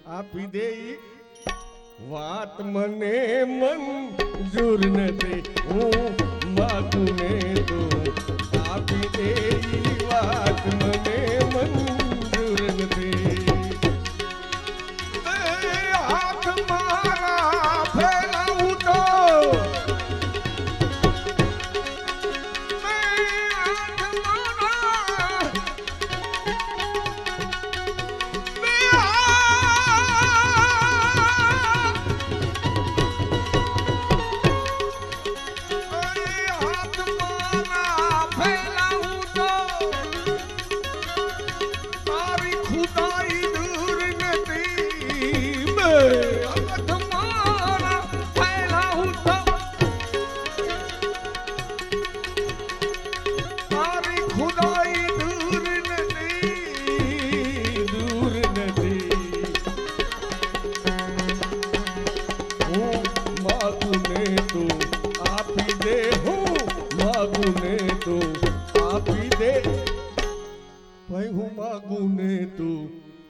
આપી દે વાત મને મંજૂર નથી હું માગું ને તો આપી દે વાત મને મંજૂર નથી હાથ મારા ફેલાવું તો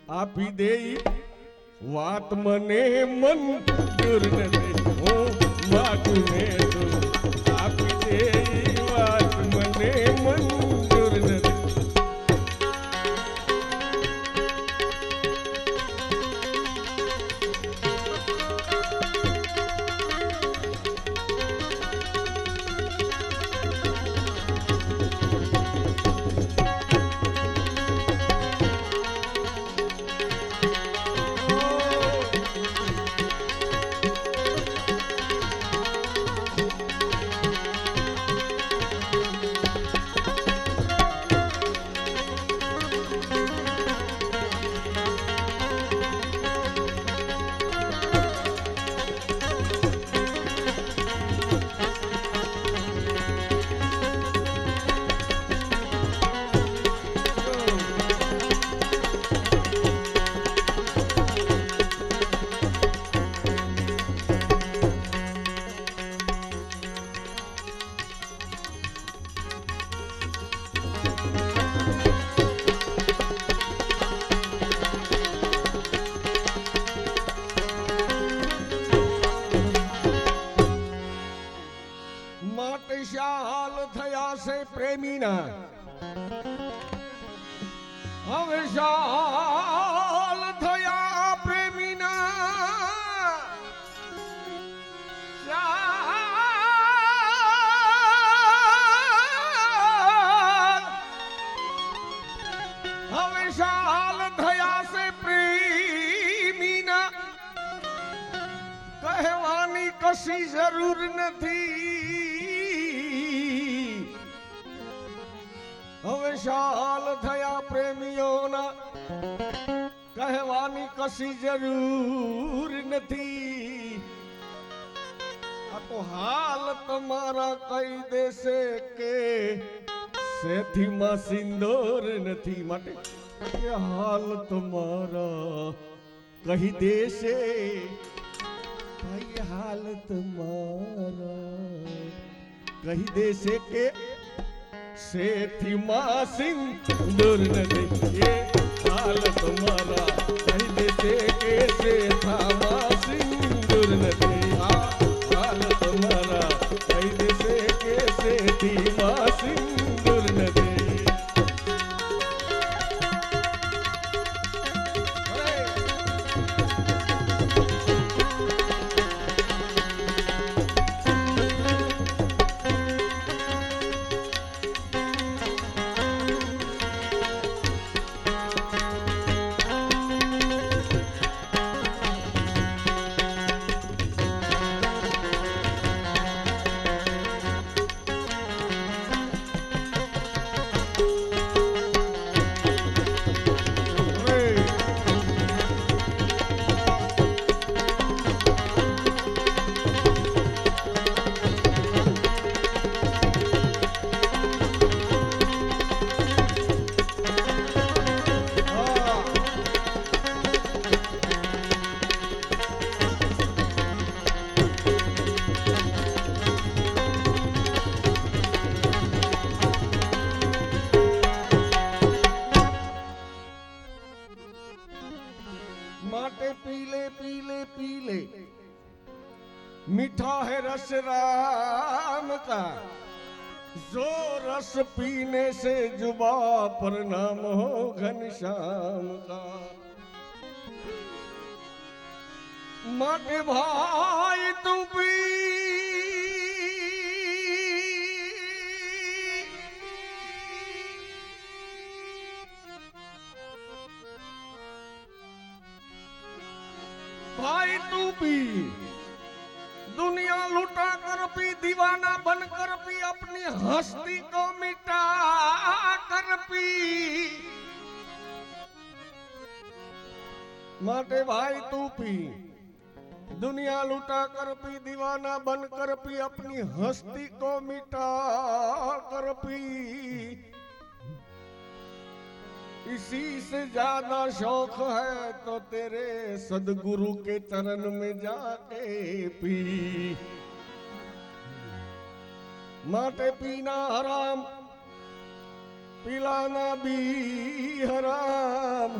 આપી દે વાત મને મંજૂર નથી હું માગું ને તો આપી દે વાત મને મંજૂર નથી પ્રેમીના હવે શાલ થયા પ્રેમીના હવે શાલ થયા છે પ્રેમીના કહેવાની કશી જરૂર નથી હવે શાલ થયા પ્રેમીઓના કહેવાની કશી જરૂર નથી આ તો હાલ તમારા કહી દેશે કે સેથીમાં સિંદૂર નથી માટે હાલ તમારા કહી દેશે ભાઈ હાલ તમારા કહી દેશે કે સેથીમાં સિંદૂર નથી એ હાલ તમારા કહી દેશે કે સેથામાં સિંદૂર નથી હાલ તમારા કહી દેશે કે સેથીમાં સિંદૂર નથી माटे पीले पीले पीले, मीठा है रस राम का, जो रस पीने से जुबा पर नाम हो घनश्याम का। माटे भाई तू पी, भाई तू पी, दुनिया लुटा कर पी, दीवाना बनकर पी, अपनी हस्ती को मिटा कर पी। माटे भाई तू पी, दुनिया लुटा कर पी, दीवाना बनकर पी, अपनी हस्ती को मिटा कर पी। इसी से ज्यादा शौक है तो तेरे सदगुरु के चरण में जाके पी। माटे पीना हराम, पिलाना भी हराम,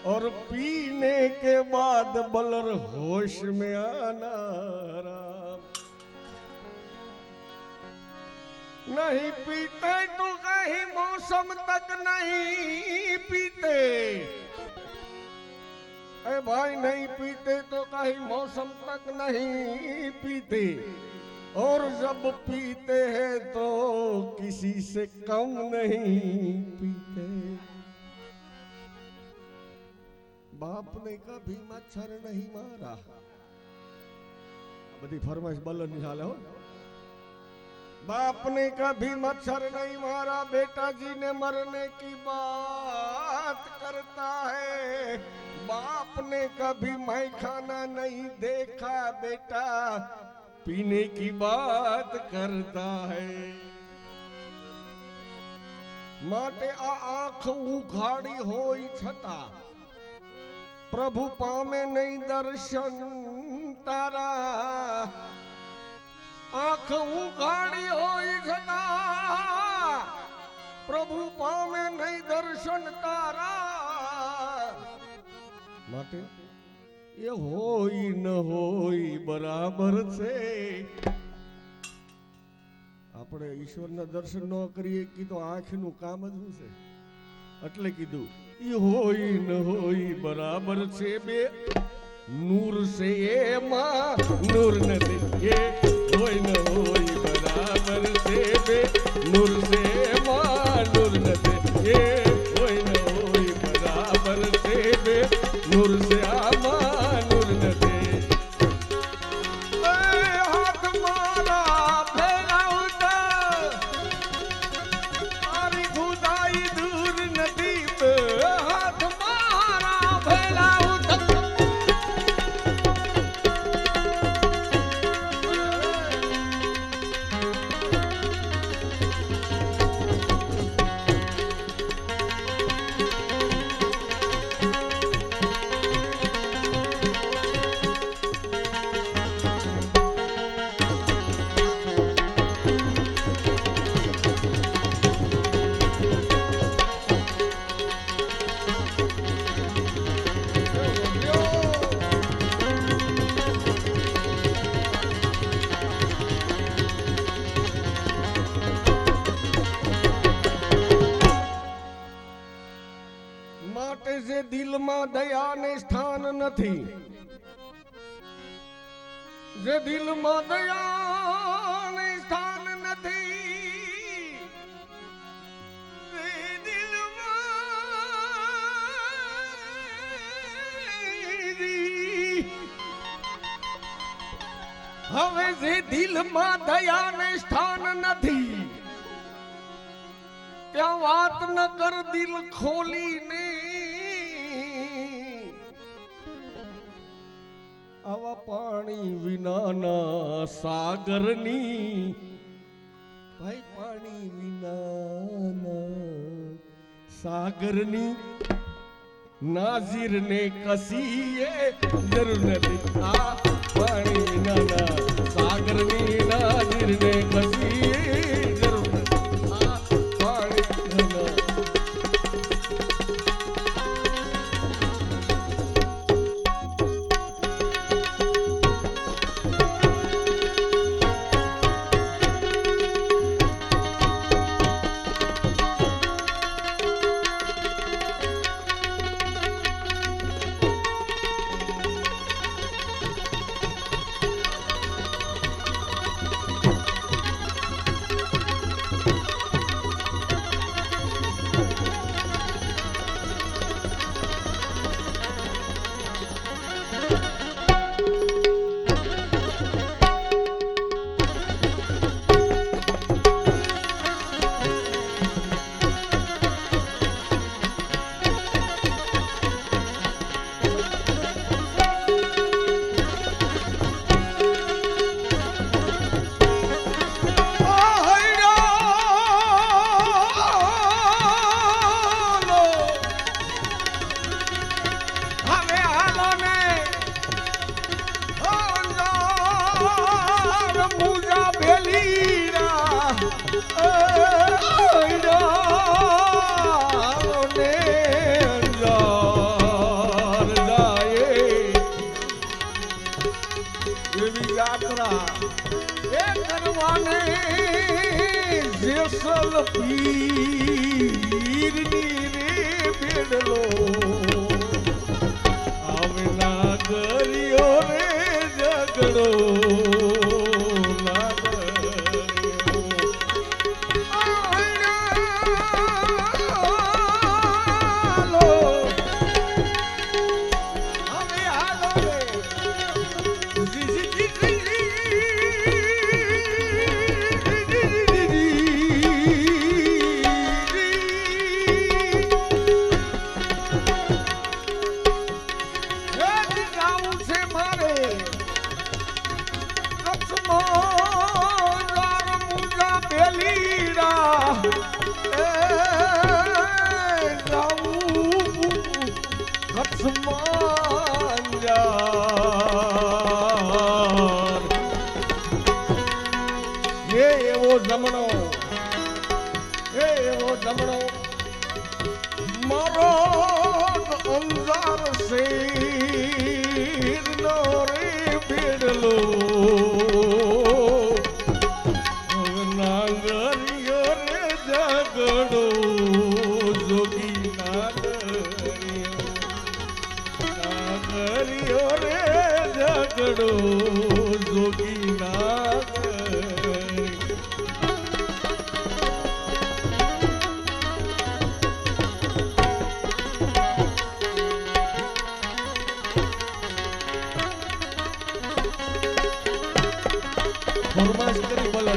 और पीने के बाद बलर होश में आना हराम। नहीं पीते तो कहीं मौसम तक नहीं पीते, अरे भाई नहीं पीते तो कहीं मौसम तक नहीं पीते, और जब पीते हैं तो किसी से कम नहीं पीते। बाप ने कभी मच्छर नहीं मारा, बड़ी फरमाइश बलन निकाले हो। बाप ने कभी मच्छर नहीं मारा, बेटा जी ने मरने की बात करता है। बाप ने कभी मैं खाना नहीं देखा, बेटा पीने की बात करता है। माटे आँख उघाड़ी होई छता, प्रभु पामे नहीं दर्शन तारा। आँख उघाड़ी होई छता, प्रभु पामे नहीं दर्शन तारा। माटे ये होई न होई बराबर છે। આપણે ઈશ્વરના દર્શન ન કરીએ કે તો આંખનું કામ જ શું છે, એટલે કીધું એ હોઈ ન હોઈ બરાબર છે। બે નૂર से એમાં નૂર નથી, એ હોય ન હોય બરાબર છે। બે નૂર से એમાં નૂર નથી, એ હોય ન હોય બરાબર છે। બે નૂર से આમાં નૂર નથી। હાથ મારા ફેરાવતા, તારી ખુદાઈ દૂર નથી। હાથ મારા ફેરાવતા, માટે જે દિલમાં દયાને સ્થાન નથી, જે દિલમાં દયાને સ્થાન નથી, જે હવે જે દિલમાં દયાને સ્થાન નથી, ત્યાં વાત ન કર દિલ ખોલીને। આવા પાણી વિનાના સાગરની, ભાઈ પાણી વિનાના સાગરની નાઝીરને કસીએ જરૂર નથી। આ પાણી વિનાના સાગરની નાઝીરને કસીએ જરૂર નથી। આ પાણી વિનાના પીરની રે બેડલો હવે ના કર્યો રે ઝઘડો જમણો એવો જમણો મારો અંધાર શેર નો રે બેડલો નાગરિયો રે ઝઘડો જોગી નાગરિયો રે ઝઘડો જોગી ફરમાશ કરી બોલે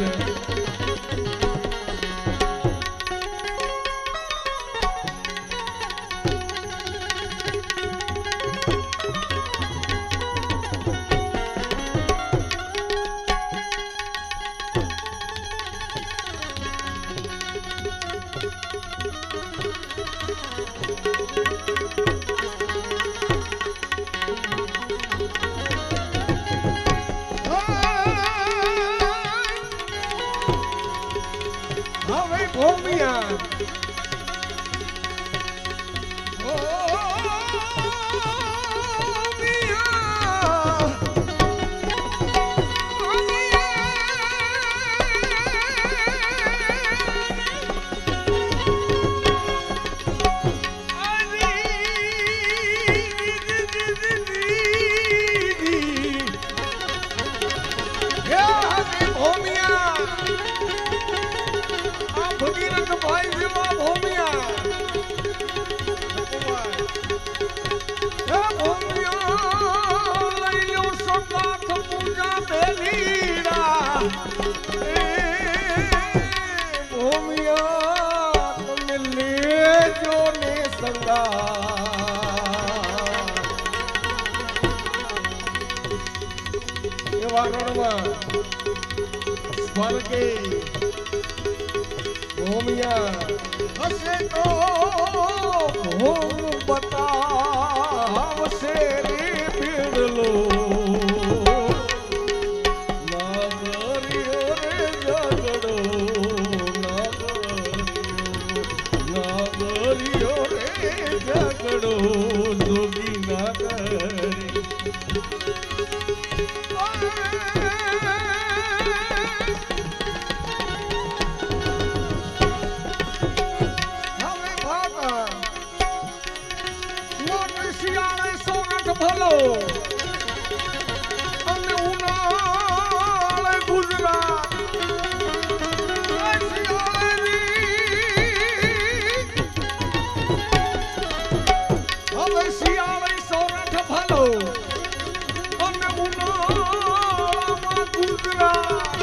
સ્વર્ગે ભૂમિયા હશે તો ભૂમ બતાવશે રે પીડલો નાગરિયો રે ઝઘડો નાગરિયો રે ઝઘડો જોગી નાગરી ભલો અને ઉનાળે ગુજરાત હવે શિયાળે સૌરાઠ ભલો અને ઉનાળામાં ગુજરાત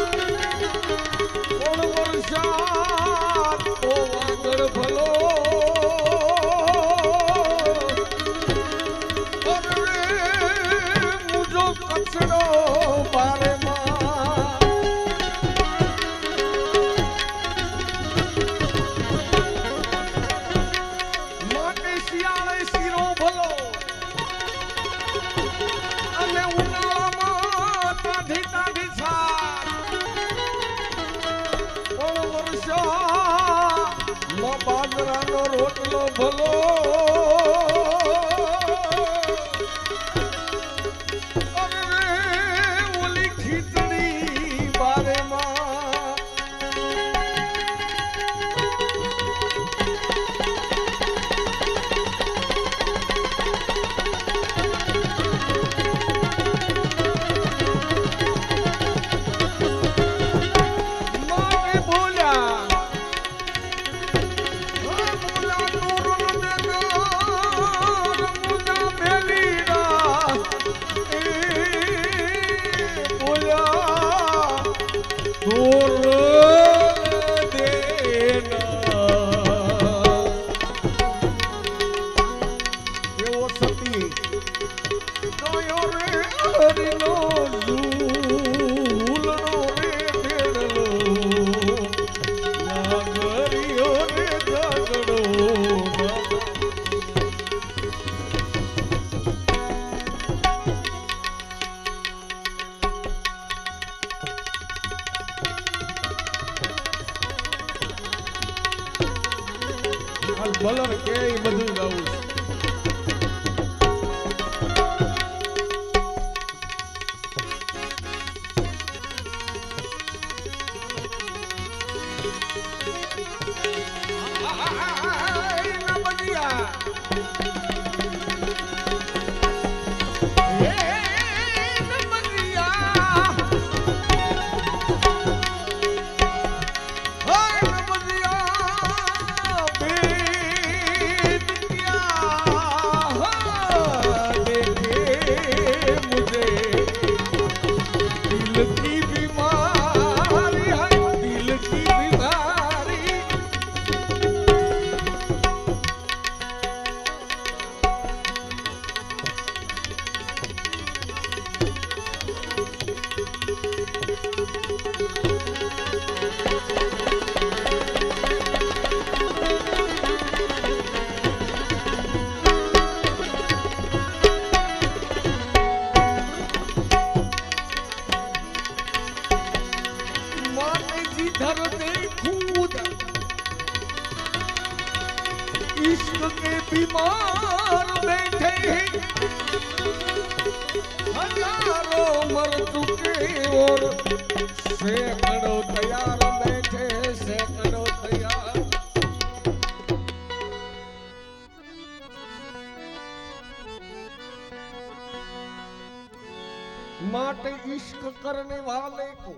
પણ વરસાદ તો આગળ ભલો બલર કે એ બધું ગાવું છે. इश्क के बीमार बैठे हैं, हजारों मर चुके और सैकड़ों तैयार बैठे हैं, सैकड़ों तैयार. माटे इश्क करने वाले को,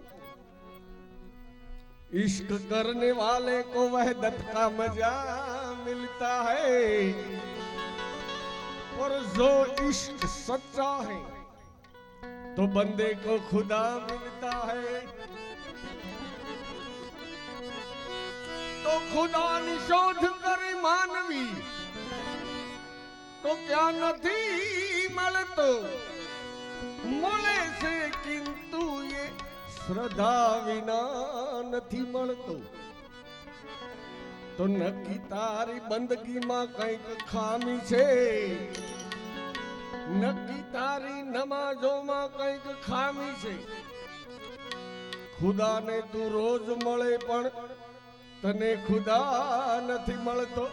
इश्क करने वाले को वहदत का मजा मिलता है, और जो इश्क सच्चा है तो बंदे को खुदा मिलता है. तो खुदा ની શોધ કરે માનવી તો ક્યાં નથી મળતો, મળે છે કિંતુ એ શ્રદ્ધા વિના નથી મળતો. તો નક્કી તારી બંદગીમાં કંઈક ખામી છે, નક્કી તારી નમાજોમાં કંઈક ખામી છે. ખુદાને તું રોજ મળે પણ તને ખુદા નથી મળતો.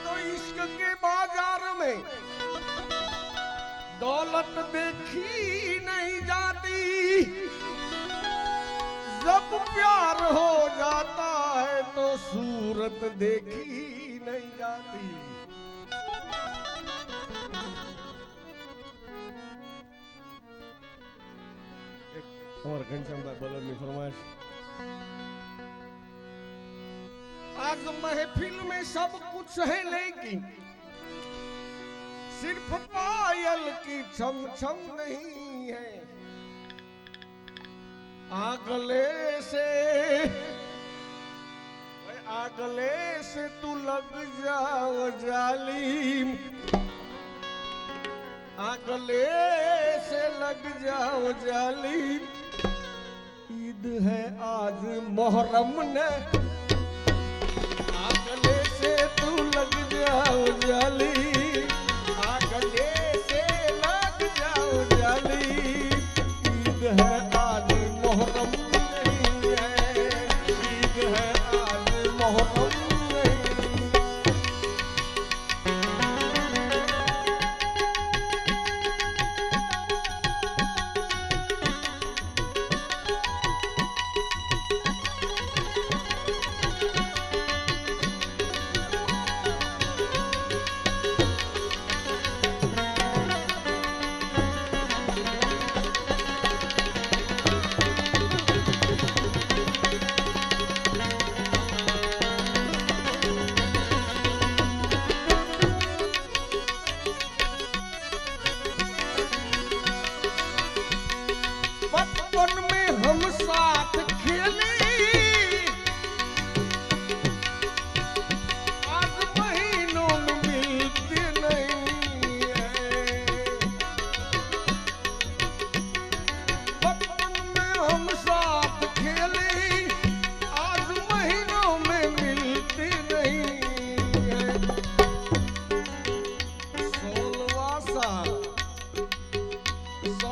તો इश्क के बाजार में दौलत देखी नहीं जाती, जब प्यार हो जाता है तो सूरत देखी नहीं जाती. हमारे घनश्याम भाई बलर ने फरमाइश, आज महफिल में सब कुछ है लेकिन सिर्फ पायल की छम छम नहीं है. आगले से तू लग जाओ जालिम, आगले से लग जाओ जालिम. ईद है आज मोहर्रम ने, आगले से तू लग जाओ जालिम, आगले से लग जाओ जालिम. ईद है आज मोहर्रम नहीं है, ईद है आज मोहर्रम नहीं.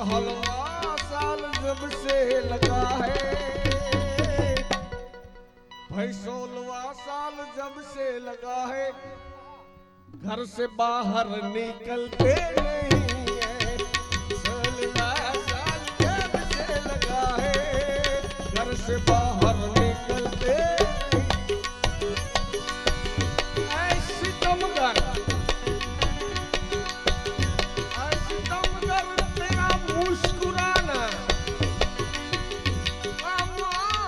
हलवा साल जब से लगा है भाई, 16वां साल कब से लगा है, घर से बाहर निकलते नहीं है। 16 साल जब से लगा है, घर से बाहर निकलते नहीं। ऐसी दमगर तेरा मुस्कुराना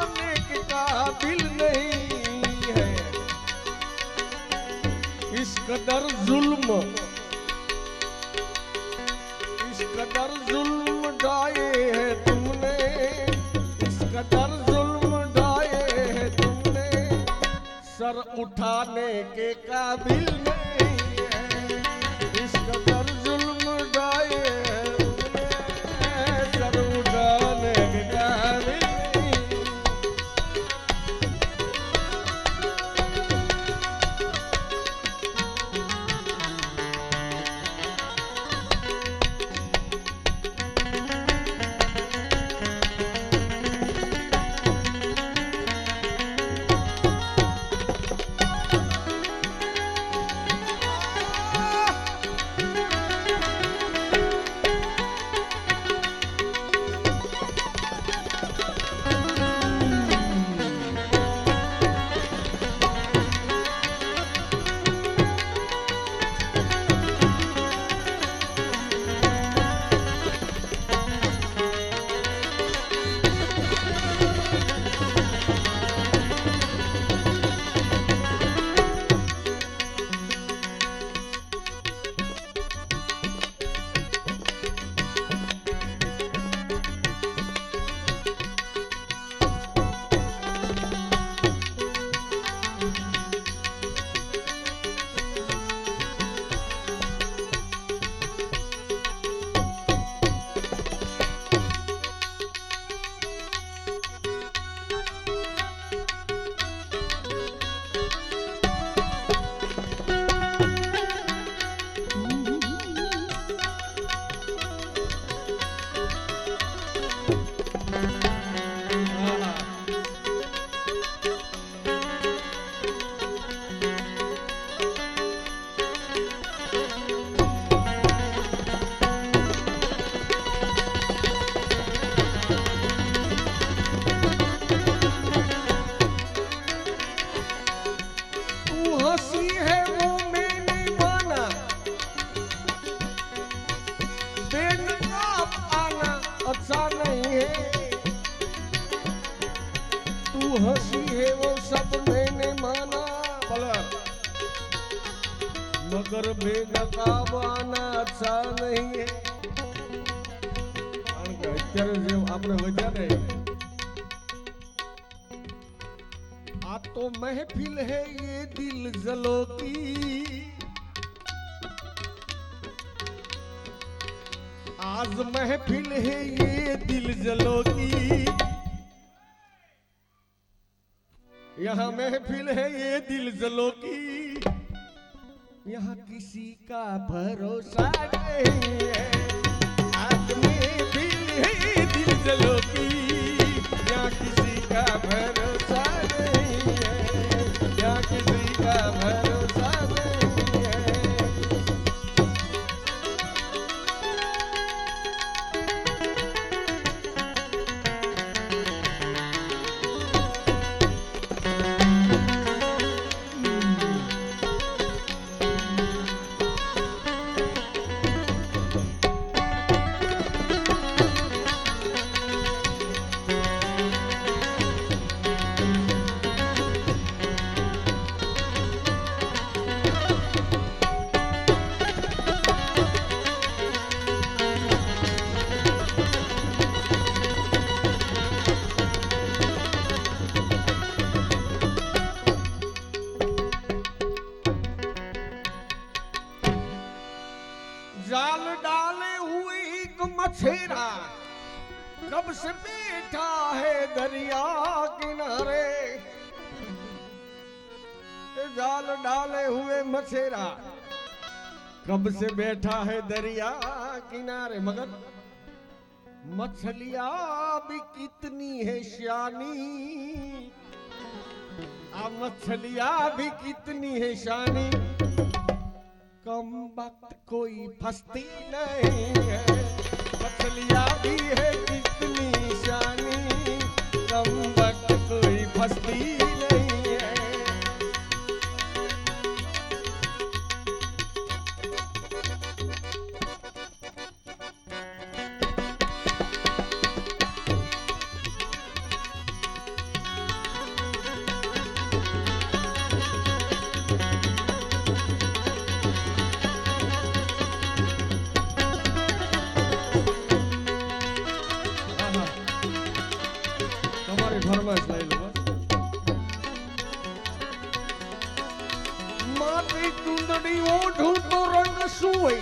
आने के काबिल नहीं है। इस कदर जुल्म ढाए है तुमने, इस कदर जुल्म ढाए है तुमने, सर उठाने के काबिल नहीं है। इस कदर जुल्म ढाए है तुमने, सर उठाने के काबिल अच्छा नहीं है। तू हंसी है वो सब मैंने माना, मगर बेनकाब आना अच्छा नहीं है। કારણ કે અત્યારે જે આપણે વધ્યા ને આ તો મહેફિલ है ये दिल जलो की, आज महफिल है ये दिल जलो की, यहाँ महफिल है ये दिल जलो की, यहाँ किसी का भरोसा नहीं है। आज महफिल है ये दिल जलो की, यहाँ किसी का भरोसा नहीं है, यहाँ किसी का भरोसा नहीं है। जाल डाले हुए एक मछेरा कब से बैठा है दरिया किनारे। जाल डाले हुए मछेरा कब से बैठा है दरिया किनारे, मगर मछलियां भी कितनी है श्यानी, आ मछलियां भी कितनी है शानी, कम वक्त कोई फंसती नहीं है। मछलियां भी है कितनी शानी, कम वक्त कोई फंसती नहीं है। फरमाइश લઈ લો માટી ચૂંદડી ઓઢું તો રંગ સુઈ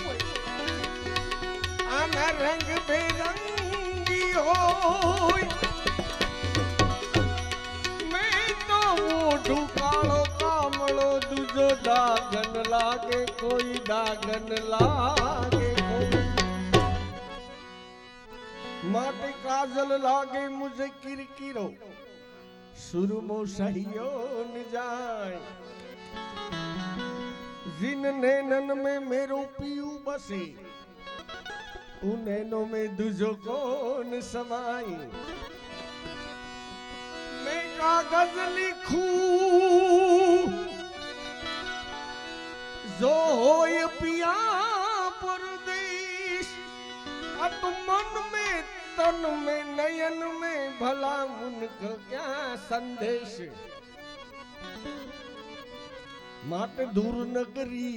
આના રંગ બેરંગી હોય મેં તો ઓઢું કાળો કામળો દૂજો દાગન લાગે કોઈ દાગન લાગે माटे काजल लागे मुझे किरकिरो सुरमो सहियो न जाए जिन नैनन में मेरो पियू बसे उन नैनों में दूजो कौन समाई मैं कागज लिखूं जो होय पिया परदेश अब मन में तन में नयन में भला उनका क्या संदेश माट दूर नगरी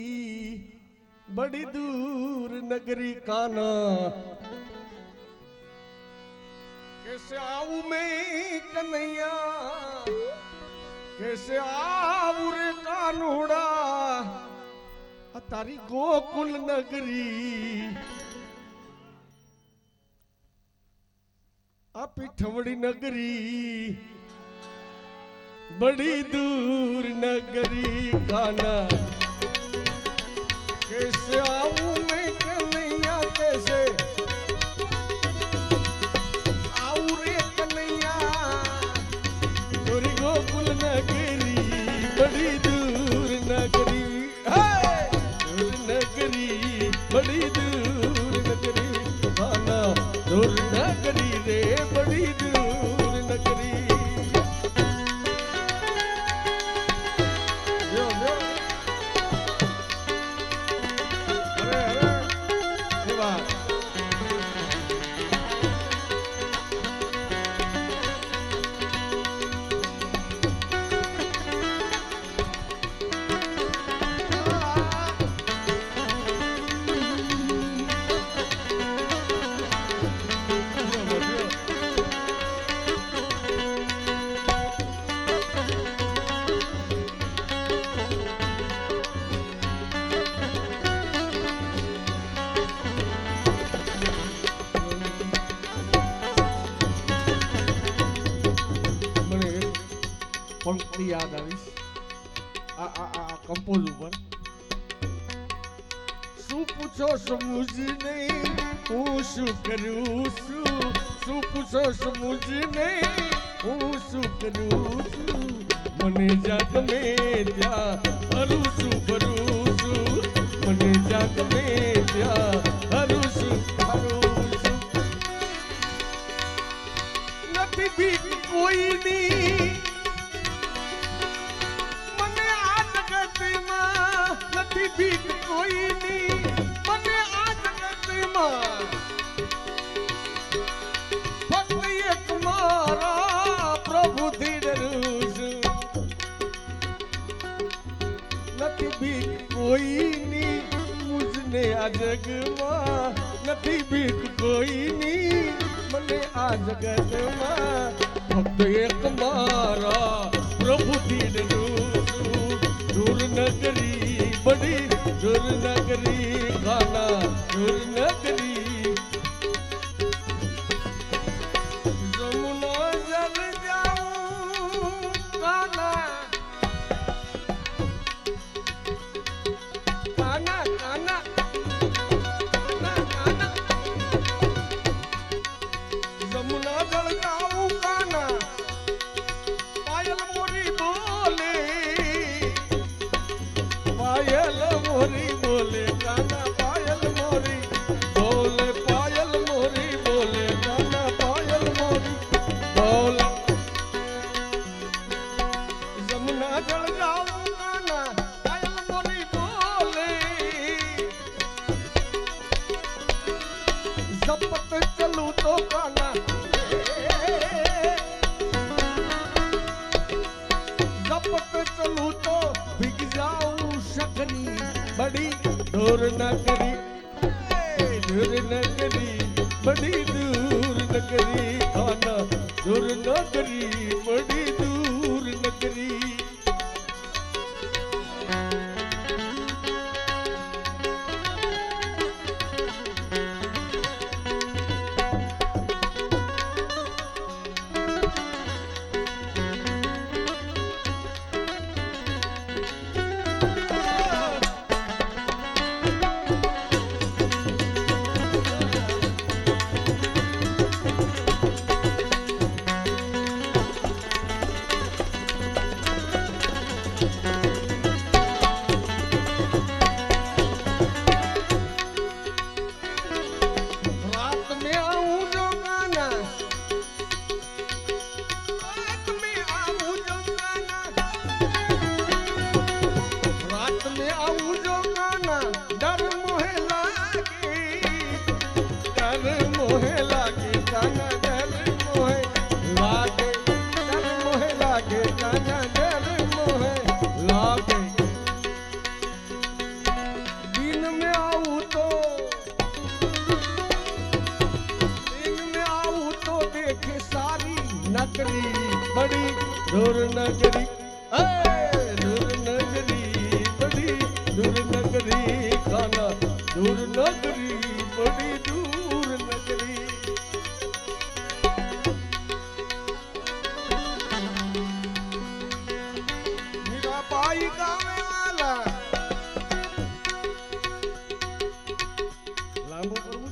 बड़ी दूर नगरी काना कैसे आऊं मैं कन्हैया कैसे आऊं रे कानूड़ा तारी गोकुल नगरी पिठवड़ी नगरी बड़ी दूर नगरी काना कैसे आऊं मैं कन्हैया कैसे आऊं रे कन्हैया तोरी गोकुल नगरी बड़ी दूर नगरी दूर नगरी बड़ी दूर नगरी काना दूर नगरी रे बड़ी दूर नगरी यो यो अरे अरे ये बात पंक्ति याद आवीश आ कंपोज ऊपर शू पूछो समझ नहीं हूँ शू करूँ शू पूछो समझ नहीं हूँ शू करूँ मने जग में त्या अरुसु बरुसु मने जग में त्या अरुसु बरुसु नथी भी कोई नहीं नथी बीक कोई नहीं मने आ जगत में फक्त एक मारा प्रभु धीररूस नथी बीक कोई नहीं मुझने आ जग में नथी बीक कोई नहीं मने आ जगत में फक्त एक मारा प्रभु धीररूस दूर नगरी बड़ी दूर नगरी खाना दूर नगरी जमुना जल जाऊं खाना खाना खाना खाना खाना जमुना जल जाऊं खाना पायल मोरी बोले जपत चलू तो काना जपत चलू तो बिक जाऊं शकरी बड़ी दूर न करी दूर न करी बड़ी दूर न करी खाना दूर न करी बड़ी दूर न करी नगरी बड़ी दूर नगरी दूर नगरी बड़ी दूर नगरी खाना दूर नगरी बड़ी दूर नगरी मेरा भाई गावे वाला लांबो करूं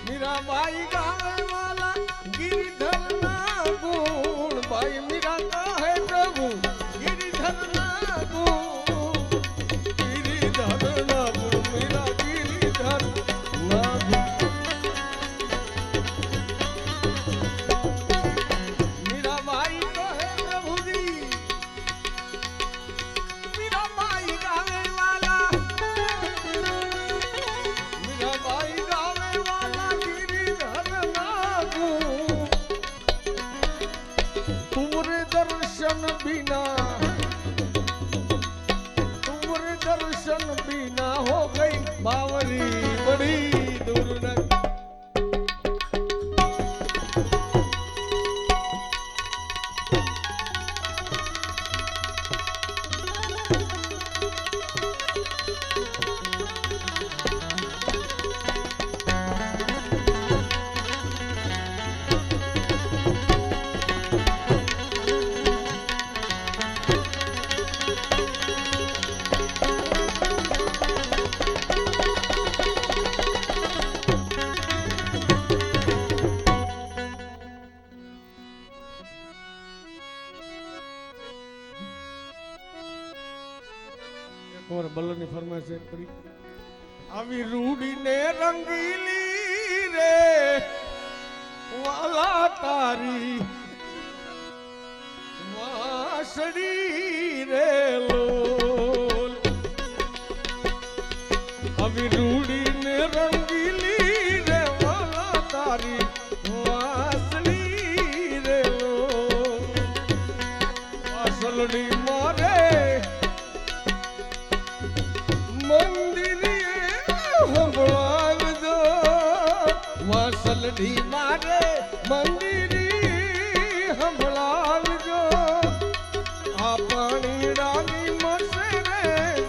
मेरा भाई गावे वाला गिरधर ना गुण भाई मेरा कहे प्रभु गिरधर ना गुण गिरधर ना गुण मेरा गिरधर ना गुण मेरा भाई कहे प्रभु जी मेरा भाई गावे वाला मेरा भाई तुमरे दर्शन बिना हो गई बावरी बड़ी दूर न તમારા બલ્લની ફરમાઈશ એક કરી આવી રૂડીને રંગીલી રે વાલા તારી વાસડી રે લોલ આવી રૂડીને રંગીલી રે વાલા તારી વાસડી રે લોલ વાસલડી મારે વાસલડી મારે મંદિરી સંભળાવજો આ પાણીડાની મસે રે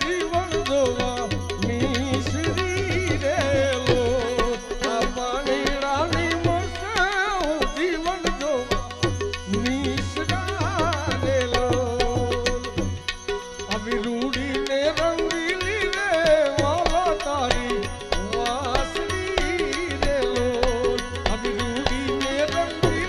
જીવન જોવા મિશ્રી રે લો આ પાણીડાની મસે જીવન જોવા મિશ્રા રે લો આવી રૂડીને રંગીલી રે વાલા તારી વાસડી રે લો આવી રૂડીને રંગીલી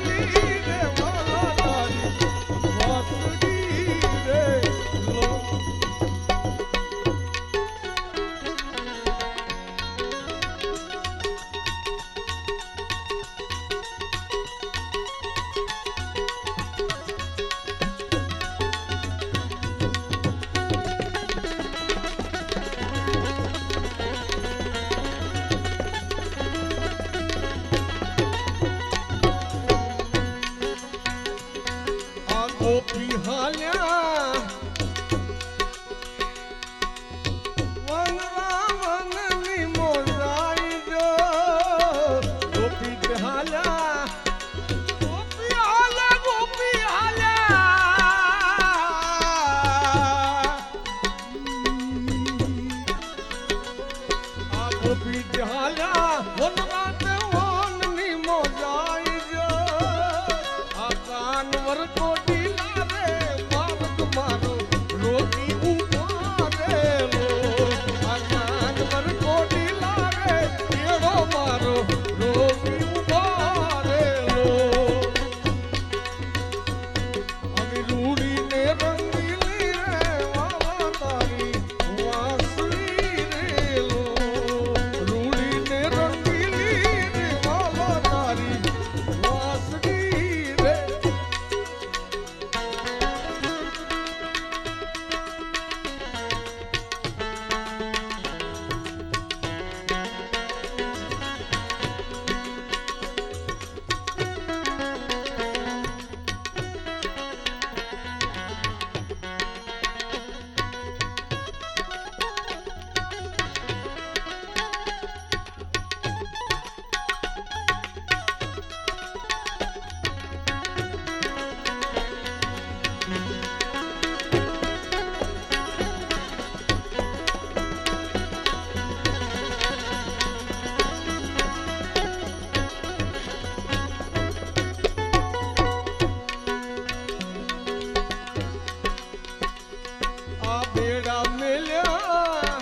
બેડા મેલ્યા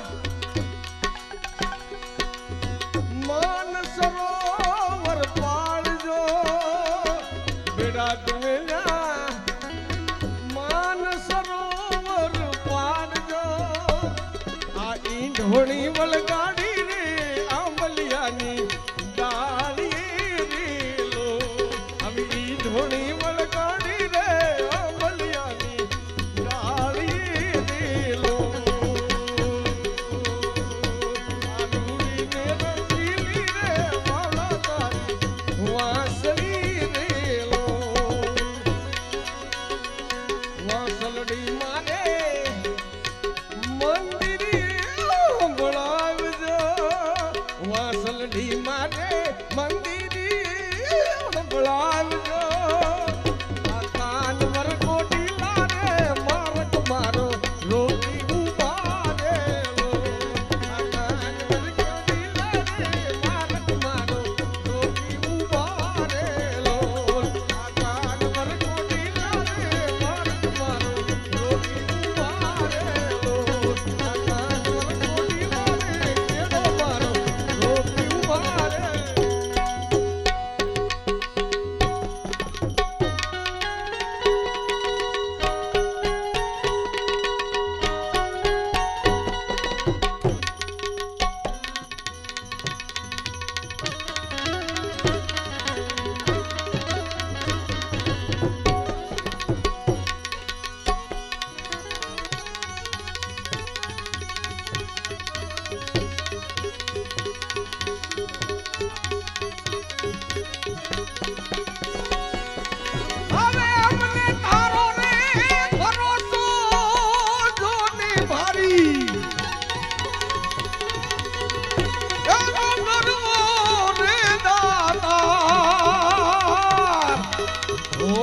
માન સરોવર પાળજો બેડા મેલ્યા માન સરોવર પાળજો આ ઈંઢોણી વલગાડી રે આંબલિયાની ડાળી રે લો આવી ઈંઢોણી વલગાડી રે આંબલિયાની ડાળી રે લો આલુડી ને રંગીલી રે વાલા તારી વાંસળી રે લો વાંસલડી મારે વાસલડી મારે મંદિરી બોલાવજો આ કાન વર કોટીલા રે મારક મારો રોકી ઉભા રે લો આ કાન વર કોટીલા રે મારક મારો રોકી ઉભા રે લો આ કાન વર કોટીલા રે મારક મારો રોકી ઉભા રે લો આ કાન વર કોટીલા રે કેડો મારો રોકી ઉભા રે હવે અમને તારો રે ભરોસો જોને ભારી એનો ગરવો રે દાતા ઓ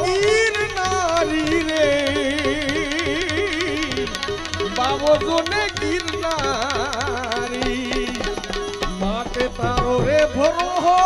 ગિરનારી રે બાબો જોને ગિરનારી માટે તારો રે ભરોસો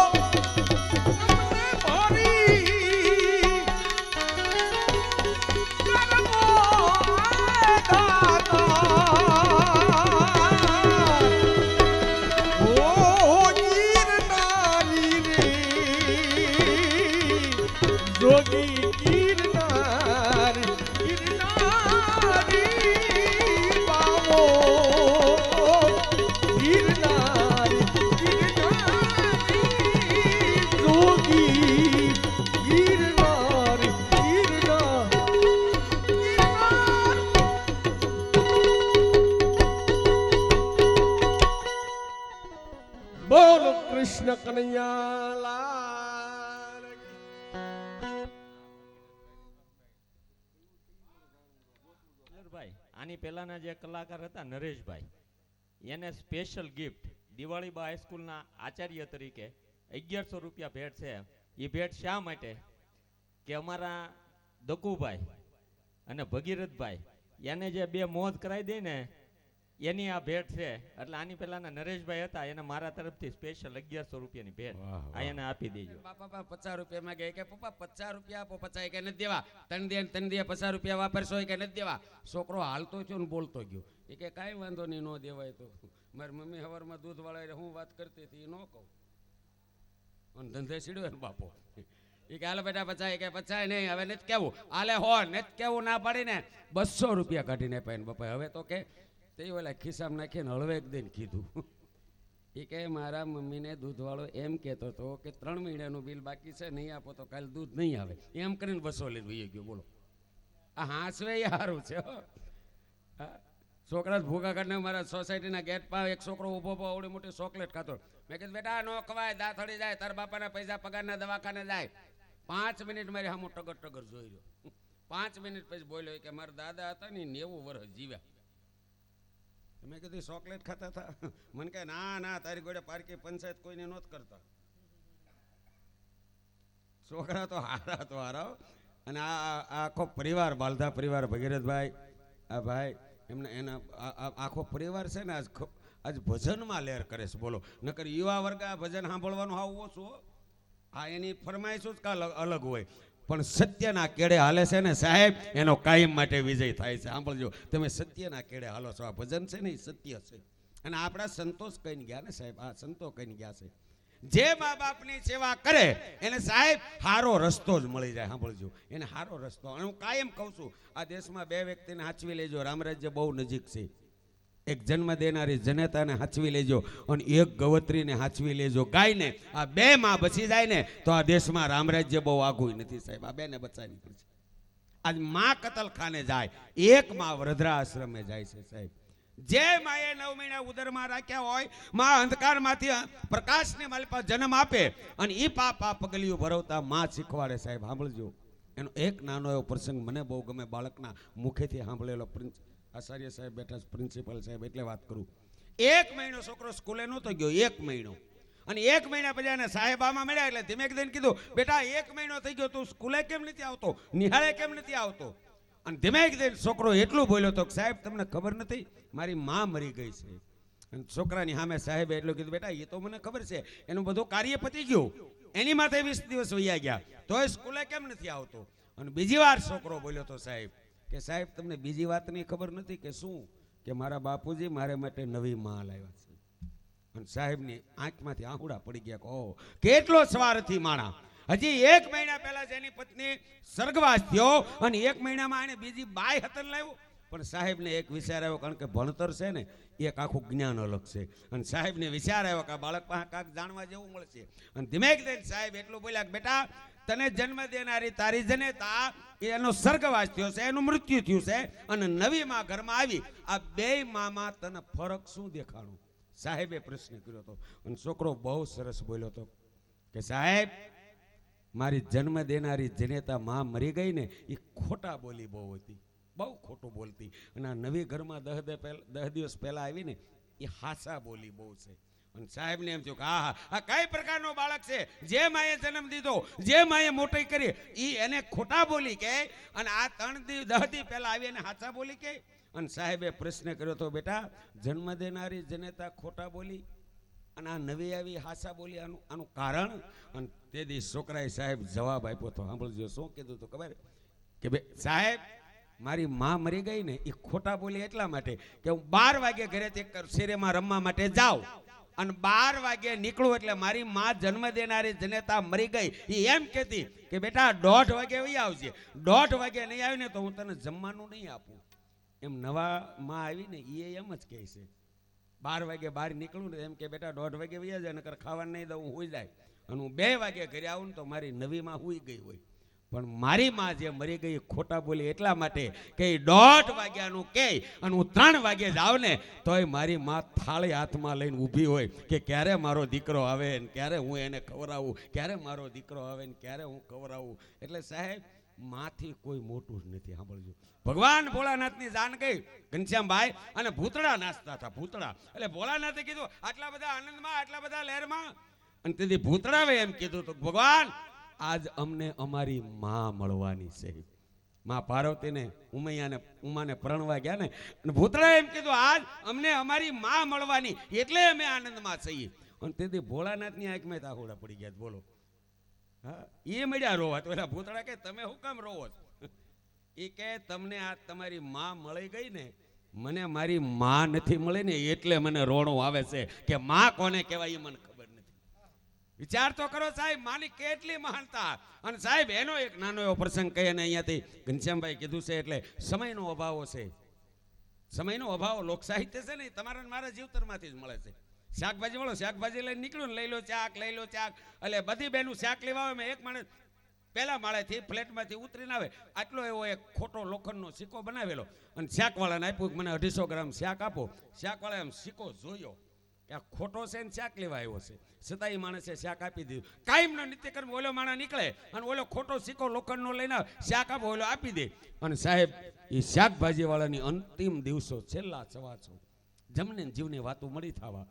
જોગી ગિરનારી ગિરનારી બાવો ગિરનારી ગિરનારી જોગી ગિરનારી બોલો કૃષ્ણ કનૈયા લાલ ભાઈ આની પહેલાના જે કલાકાર હતા નરેશભાઈ એને સ્પેશિયલ ગિફ્ટ દિવાળીબા હાઈસ્કૂલના આચાર્ય તરીકે 1100 રૂપિયા ભેટ છે. એ ભેટ શા માટે કે અમારા દકુભાઈ અને ભગીરથભાઈ એને જે બે મોજ કરાવી દે ને એની આ ભેટ છે. એટલે આની પહેલાના નરેશભાઈ હતા એને મારા તરફથી સ્પેશિયલ 1100 રૂપિયાની ભેટ આ એને આપી દેજો. બાપા 50 રૂપિયા માંગે કે પપ્પા 50 રૂપિયા આપો 50 કે નથી દેવા તન દે 50 રૂપિયા વાપરશો કે નથી દેવા. છોકરો હાલતો થયો ને બોલતો ગયો એ કે કાંઈ વાંધો નહીં નો દેવાય તો મારી મમ્મી હવારમાં દૂધ વાળા હું વાત કરતી હતી એ ન કહું અને ધંધે સીડ્યો ને બાપો એ કે હાલો બેટા 50 કે 50 નહીં હવે નથી કેવું હાલે હો નથી કેવું ના પાડીને 200 રૂપિયા કાઢીને પાઈને બાપા હવે તો કે તે ઓલા ખિસ્સામાં નાખીને હળવે એક દઈને કીધું એ કે મારા મમ્મીને દૂધવાળો એમ કહેતો હતો કે 3 મહિનાનું બિલ બાકી છે નહીં આપો તો કાલે દૂધ નહીં આવે એમ કરીને 200 લઈને વહી ગયો. બોલો આ હાસવે સારું છે હો. છોકરા ભૂખા કાઢને મારા સોસાયટીના ગેટ પર એક છોકરો ઊભો આવડી મોટી ચોકલેટ ખાતો. મેં કીધું બેટા નો ખવાય દાંતડી જાય તાર બાપાના પૈસા પગારના દવાખાને જાય. 5 મિનિટ મારી સામું ટગર ટગર જોઈ રહ્યો. 5 મિનિટ પછી બોલ્યો કે મારા દાદા હતા ને 90 વર્ષ જીવ્યા. મેં કીધું ચોકલેટ ખાતા હતા મને કહે ના ના તારી ગોળે પારકી પંચાયત કોઈને નહોત કરતા. છોકરા તો હારા તો હારા. અને આ આખો પરિવાર બાલધા પરિવાર ભગીરથભાઈ આ ભાઈ એમને એના આખો પરિવાર છે ને આજ ભજનમાં લહેર કરે છે. બોલો નકર યુવા વર્ગ આ ભજન સાંભળવાનું આવું ઓછું. હા એની ફરમાઈશ જ કાલ અલગ હોય પણ સત્યના કેડે હાલે છે ને સાહેબ, એનો કાયમ માટે વિજય થાય છે. સાંભળજો, તમે સત્યના કેડે હાલો છો. આ ભજન છે ને એ સત્ય છે. અને આપણા સંતોષ કહીને ગયા ને સાહેબ, આ સંતો કહીને ગયા છે, જે મા બાપની સેવા કરે એને સાહેબ હારો રસ્તો જ મળી જાય. સાંભળજો, એને હારો રસ્તો. અને હું કાયમ કહું છું, આ દેશમાં બે વ્યક્તિને હાચવી લેજો, રામરાજ્ય બહુ નજીક છે. એક જન્મ દેનારી જનેતાને હાચવી લેજો અને એક ગવત્રીને હાચવી લેજો, ગાયને. આ બે માં બચી જાય ને તો આ દેશમાં રામરાજ્ય બહુ આઘું નથી સાહેબ. આ બેને બચાવી પડશે. આજ માં કતલખાને જાય, એક માં વૃદ્ધાશ્રમે જાય છે સાહેબ. જે માએ 9 મહિના ઉદરમાં રાખ્યા હોય, માં અંધકારમાંથી પ્રકાશની માલિપા જન્મ આપે અને ઈ પાપ પગલિયું ભરવતા માં શીખવાડે સાહેબ. સાંભળજો, એનો એક નાનો એવો પ્રસંગ મને બહુ ગમે, બાળકના મુખેથી સાંભળેલો. આચાર્ય સાહેબ બેઠા, પ્રિન્સિપલ સાહેબ, એટલે વાત કરું. 1 મહિનો છોકરો સ્કૂલે નહોતો ગયો, 1 મહિનો. અને 1 મહિના પછી એને સાહેબ આમાં મળ્યા એટલે ધીમે ધીમે કીધું, બેટા 1 મહિનો થઈ ગયો, તું સ્કૂલે કેમ નથી આવતો, નિહાળે કેમ નથી આવતો? અને ધીમે ધીમે છોકરો એટલું બોલ્યો તો, સાહેબ તમને ખબર નથી, મારી માં મરી ગઈ છે. અને છોકરાની સામે સાહેબે એટલું કીધું, બેટા એ તો મને ખબર છે, એનું બધું કાર્ય પતી ગયું, એની માથે 20 દિવસ વૈયા ગયા, તોય સ્કૂલે કેમ નથી આવતો? અને બીજી વાર છોકરો બોલ્યો તો સાહેબ કે સાહેબ તમને બીજી વાતની ખબર નથી કે શું? કે મારા બાપુજી મારા માટે નવી માં લાવ્યા છે. અને સાહેબની આંખમાંથી આંખડા પડી ગયા કે ઓહ, કેટલો સ્વાર્થી માણા. હજી 1 મહિના પહેલા જેની પત્ની સ્વર્ગવાસ થયો અને 1 મહિનામાં એને બીજી બાય હતન લાવ્યો. પણ સાહેબને એક વિચાર આવ્યો, કારણ કે ભણતર છે ને એક આખું જ્ઞાન અલગ છે. અને સાહેબને વિચાર આવ્યો કે બાળક પાસે કાંક જાણવા જેવું મળશે. અને ધીમે ધીમે સાહેબ એટલું બોલ્યા કે બેટા, તને જન્મ દેનારી તારી જનેતા એનો સ્વર્ગવાસ થયો છે, એનું મૃત્યુ થયું છે, અને નવી માં ઘરમાં આવી, આ બે મામાં તને ફરક શું દેખાણો? સાહેબે પ્રશ્ન કર્યો હતો. અને છોકરો બહુ સરસ બોલ્યો હતો કે સાહેબ, મારી જન્મ દેનારી જનેતા માં મરી ગઈ ને એ ખોટા બોલી બહુ હતી, બહુ ખોટું બોલતી. અને આ નવી ઘરમાં 10 દિવસ પહેલા આવી ને એ હાસા બોલી બહુ છે. અને સાહેબને એમ થયું કે આ કઈ પ્રકારનો બાળક છે, જે માએ જન્મ દીધો, જે માએ મોટી કરી, ઈ એને ખોટા બોલી કે, અને આ 10 દી પહેલા આવી એને હાચા બોલી કે? અને સાહેબે પ્રશ્ન કર્યો તો, બેટા જન્મ દેનારી જનેતા ખોટા બોલી અને આ નવી આવી હાસા બોલી, આનું કારણ? અને તે દી છોકરાએ સાહેબ જવાબ આપ્યો તો. સાંભળજો શું કીધું તો ખબર? કે બે સાહેબ, મારી માં મરી ગઈ ને એ ખોટા બોલી એટલા માટે કે હું 12 વાગે ઘરેથી શેરીમાં રમવા માટે જાઉં અને 12 વાગે નીકળું એટલે મારી માં જન્મ દેનારી જનેતા મરી ગઈ એ એમ કહેતી કે બેટા 1:30 વાગે વહી આવજે, 1:30 વાગે નહીં આવી ને તો હું તને જમવાનું નહીં આપું. એમ નવા માં આવી ને એ એમ જ કહે છે, 12 વાગે બહાર નીકળું ને એમ કે બેટા 1:30 વાગે વહી જાય, નકર ખાવાનું નહીં દઉં, હું હોઈ જાય. અને હું 2 વાગે ઘરે આવું ને તો મારી નવી માં હુઈ ગઈ હોય. પણ મારી માં જે મરી ગઈ ખોટા બોલી એટલા માટે કે 1:30 વાગ્યાનું કે અને હું 3 વાગે જાવ ને તોય મારી માં થાળી હાથમાં લઈને ઊભી હોય કે ક્યારે મારો દીકરો આવે ને ક્યારે હું એને ખવડાવું, ક્યારે મારો દીકરો આવે ને ક્યારે હું ખવડાવું. એટલે સાહેબ, માથી કોઈ મોટું જ નથી. સાંભળજો, ભગવાન ભોળાનાથની જાન ગઈ ઘનશ્યામભાઈ, અને ભૂતળા નાચતા હતા. ભૂતળા એટલે ભોળાનાથે કીધું આટલા બધા આનંદમાં, આટલા બધા લહેરમાં. અને તેથી ભૂતળાવે એમ કીધું તો, ભગવાન આજ અમને અમારી માં મળવાની છે. માં પાર્વતીને ઉમાને પરણવા ગયા ને, અને ભૂતળાએ એમ કીધું આજ અમને અમારી માં મળવાની, એટલે અમે આનંદમાં છીએ. અને તેથી ભોળાનાથની આંખમાં તાહુડા પડી ગયા. બોલો, હા, એ મળ્યા રોવા. તો એલા ભૂતળા કે તમે શું કામ રોવો છો? એ કે તમને આ તમારી માં મળી ગઈ ને, મને મારી માં નથી મળી ને એટલે મને રોણું આવે છે. કે માં કોને કહેવાય એ મને ખબર નથી. વિચાર તો કરો સાહેબ, માની કેટલી મહાનતા. અને સાહેબ એનો એક નાનો એવો પ્રસંગ કહે ને અહીંયાથી ઘનશ્યામભાઈ કીધું છે, એટલે સમયનો અભાવ છે. સમયનો અભાવ લોક સાહિત્ય છે ને તમારા મારા જીવતરમાંથી જ મળે છે. શાકભાજી મળો, શાકભાજી લઈને નીકળ્યું ને લઈ લો ચાક, લઈ લો ચાક. એટલે બધી બહેનું શાક લેવા આવે. એક માણસ પહેલા માળેથી ફ્લેટમાંથી ઉતરીને આવે, આટલો એવો એક ખોટો લોખંડનો સિક્કો બનાવેલો અને શાકવાળાને આપ્યું કે મને 250 ગ્રામ શાક આપો. શાકવાળાએ એમ સિક્કો જોયો કે આ ખોટો છે ને શાક લેવા આવ્યો છે, છતાં એ માણસે શાક આપી દીધું. કાયમનો નિત્યકર્મ ઓલો માણસ નીકળે અને ઓલો ખોટો સિક્કો લોખંડનો લઈને શાક આપો, ઓલો આપી દે. અને સાહેબ એ શાકભાજી વાળાની અંતિમ દિવસો, છેલ્લા 400 જમને જીવની વાતો મળી થવા.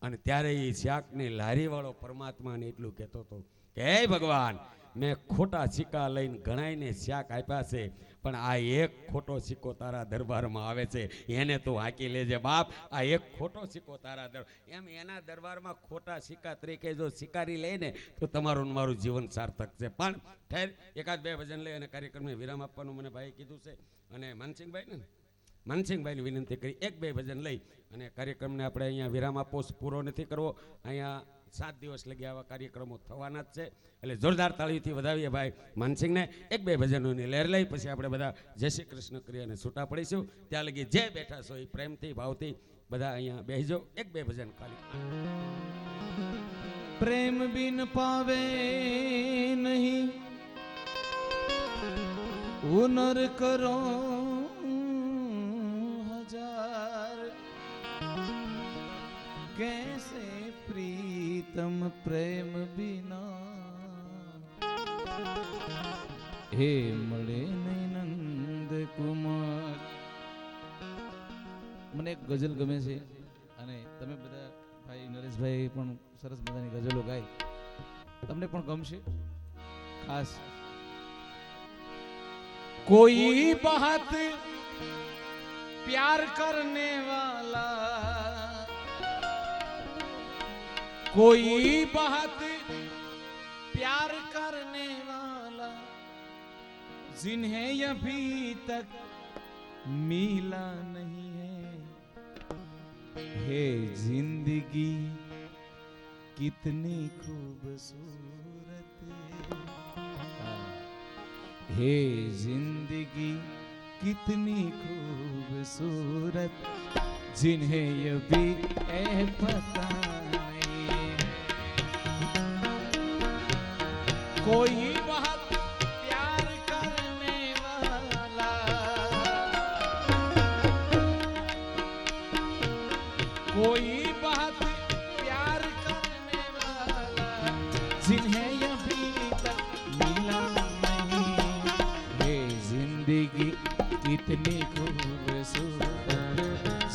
અને ત્યારે એ શાકની લારી વાળો પરમાત્માને એટલું કહેતો હતો કે હે ભગવાન, મેં ખોટા સિક્કા લઈને ઘણાયને શાક આપ્યા છે, પણ આ એક ખોટો સિક્કો તારા દરબારમાં આવે છે, એને તું હાંકી લેજે બાપ. આ એક ખોટો સિક્કો તારા એમ એના દરબારમાં ખોટા સિક્કા તરીકે જો સ્વીકારી લે ને તો તમારું ને મારું જીવન સાર્થક છે. પણ ઠેર, એકાદ બે ભજન લઈ અને કાર્યક્રમને વિરામ આપવાનું મને ભાઈ કીધું છે, અને માનસિંહભાઈને વિનંતી કરી એક બે ભજન લઈ અને કાર્યક્રમને આપણે અહીંયા વિરામ આપવો, પૂરો નથી કરવો. અહીંયા 7 દિવસ લગી આવા કાર્યક્રમો થવાના જ છે, એટલે જોરદાર તાળીઓથી વધાવીએ ભાઈ માનસિંહને. એક બે ભજનોની લહેર લઈ પછી આપણે બધા જય શ્રી કૃષ્ણ કરી અને છૂટા પડીશું. ત્યાં લગી જે બેઠા છો એ પ્રેમથી ભાવથી બધા અહીંયા બેસજો. એક બે ભજન ખાલી. પ્રેમ બિન પાવે નહીં હુનર કરો हजार, कैसे प्रीतम प्रेम बिना, हे મળે નહીં નંદ કુમાર. મને એક ગઝલ ગમે છે અને તમે બધા ભાઈ નરેશભાઈ પણ સરસ મજાની ગઝલો ગાઈ, તમને પણ ગમશે. ખાસ कोई बात प्यार करने वाला, कोई बात प्यार करने वाला, जिन्हें अभी तक मिला नहीं है, हे जिंदगी कितनी खूबसूरत, हे जिंदगी कितनी खूबसूरत, जिन्हें ये भी पता नहीं. कोई बहुत प्यार करने वाला, कोई बहुत प्यार करने वाला, जिन्हें ये भी तक मिला नहीं, जिंदगी कितनी खूबसूरत,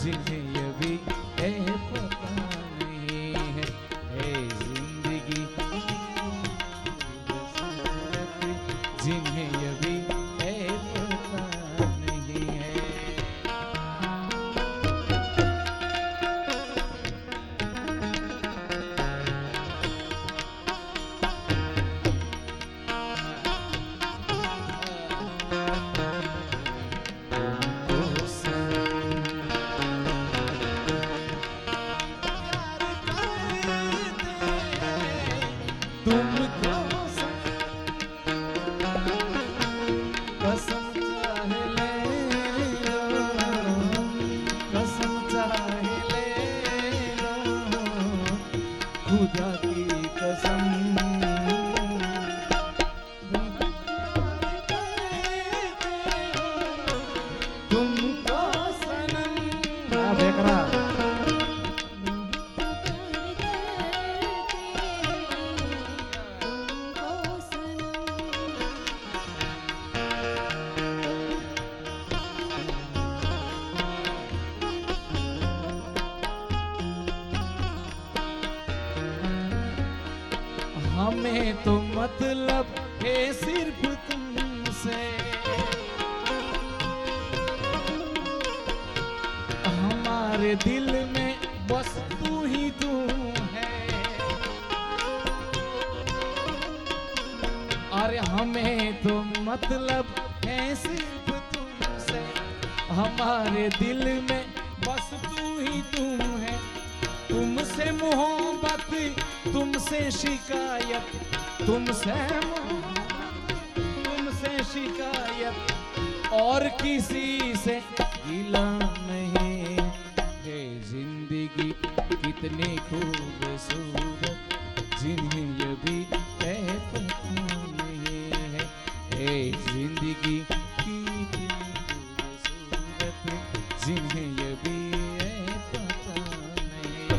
जिन्हें ये भी पता नहीं है, जिंदगी खूबसूरत, जिन्हें ये भी पता नहीं है. खुदा की कसम, तुमको सनम बेकरा हमें तो मतलब है सिर्फ तुमसे, हमारे दिल में बस तू ही तू है. अरे हमें तो मतलब है सिर्फ तुमसे, हमारे दिल में बस तू ही तू है. तुमसे मोहब्बत, तुमसे शिकायत, तुमसे शिकायत, और किसी से गिला नहीं है. जिंदगी कितनी खूबसूरत, जिन्हें ये भी पता नहीं है, जिंदगी कितनी खूबसूरत, जिन्हें ये भी पता नहीं.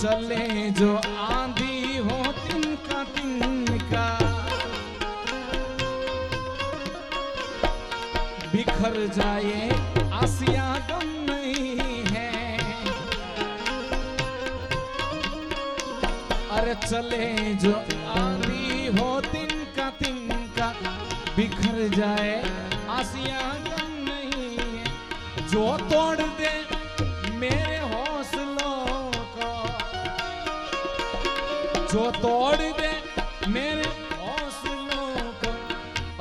चले जो आंधी हो तिनका तिनका, बिखर जाए आसिया गम नहीं है। अरे चले जो आंधी हो तिनका तिनका, बिखर जाए आसिया गम नहीं है। जो तोड़ दे मेरे हौसलों को, जो तोड़ दे मेरे हौसलों को,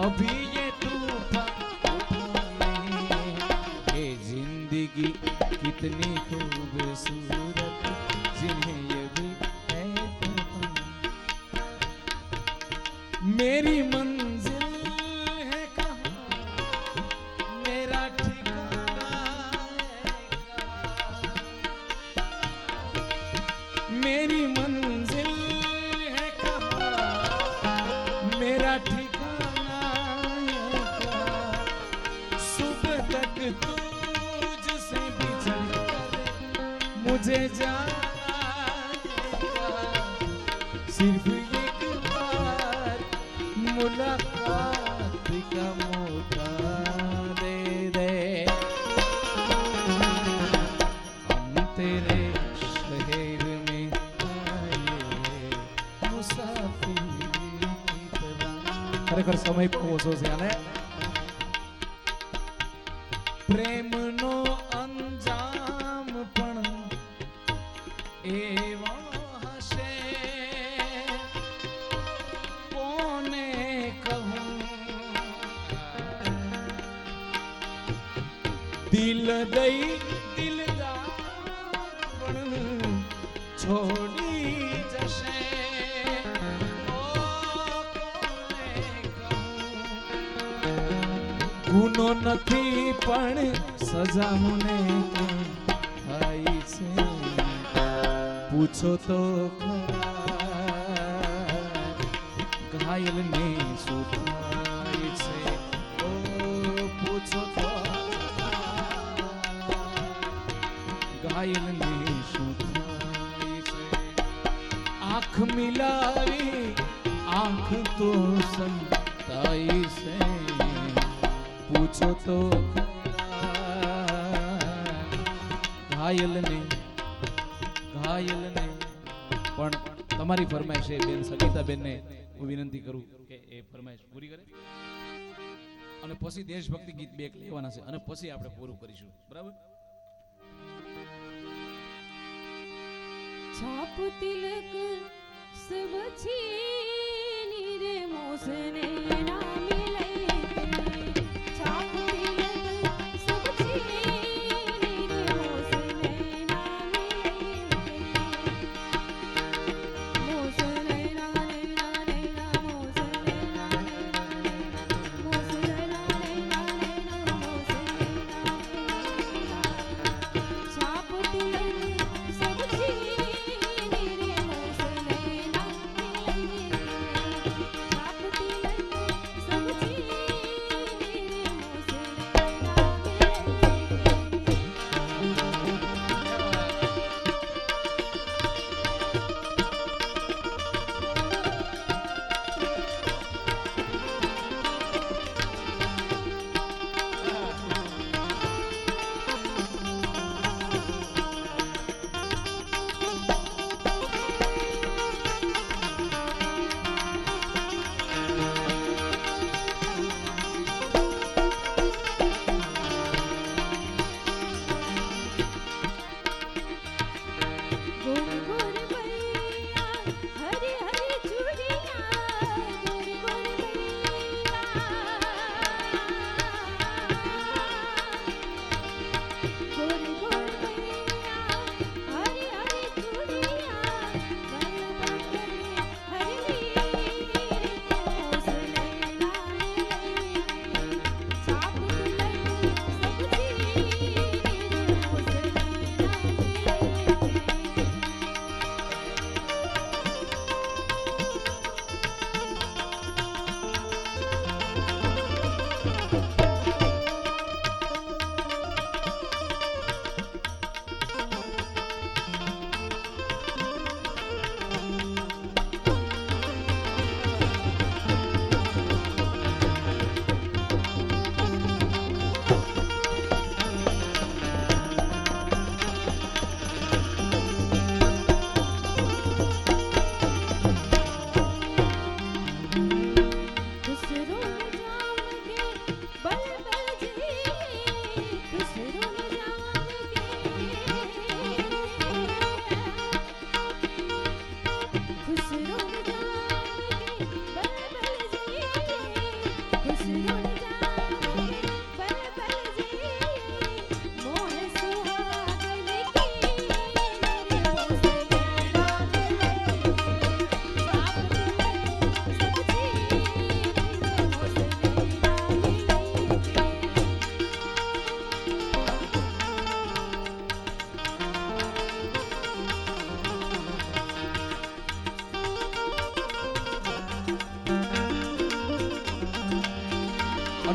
अभी ये तूफान ये जिंदगी कितनी खूबसूरत, जिन्हें ये भी है पता। मेरी मंजिल है कहाँ, मेरा ठिकाना है कहाँ। मेरी मंजिल है कहाँ, मेरा ठिकाना है कहाँ। सुबह तक तुझसे बिछड़ कर मुझे जाना है कहाँ। सिर्फ एक बार मुलाकात का मौका दे दे। हम तेरे शहर में आए मुसाफिर की तरह। खरेखर સમય પણ ઓછો છે અને પ્રેમનો અંજામ પણ એવો હશે, કોને કહું। દિલ દઈ દિલદાર પણ છોડી જશે, ઓ કોને કહું। ગુનો નથી પણ સજા મને થાય છે, પૂછો તો ઘાયલને શું થાય છે, ઓ પૂછો તો ઘાયલને શું થાય છે। આંખ મિલાવી આંખ તો સંતાઈ છે, પૂછો તો ઘાયલને ઘાયલને। પણ તમારી ફરમાઈશ છે બેન સગીતાબેનને હું વિનંતી કરું કે એ ફરમાઈશ પૂરી કરે, અને પછી દેશભક્તિ ગીત બે લેવાના છે અને પછી આપણે પૂરું કરીશું, બરાબર। छाप तिलक सब छीनी रे मोसने ना मिले। छाप तिलक सब छीनी रे मोसने ना मिले। मोसने ना रे ना रे ना मोसने ना रे ना मोसने ना रे ना रे ना मोसने ना छाप तिलक सब छीनी सब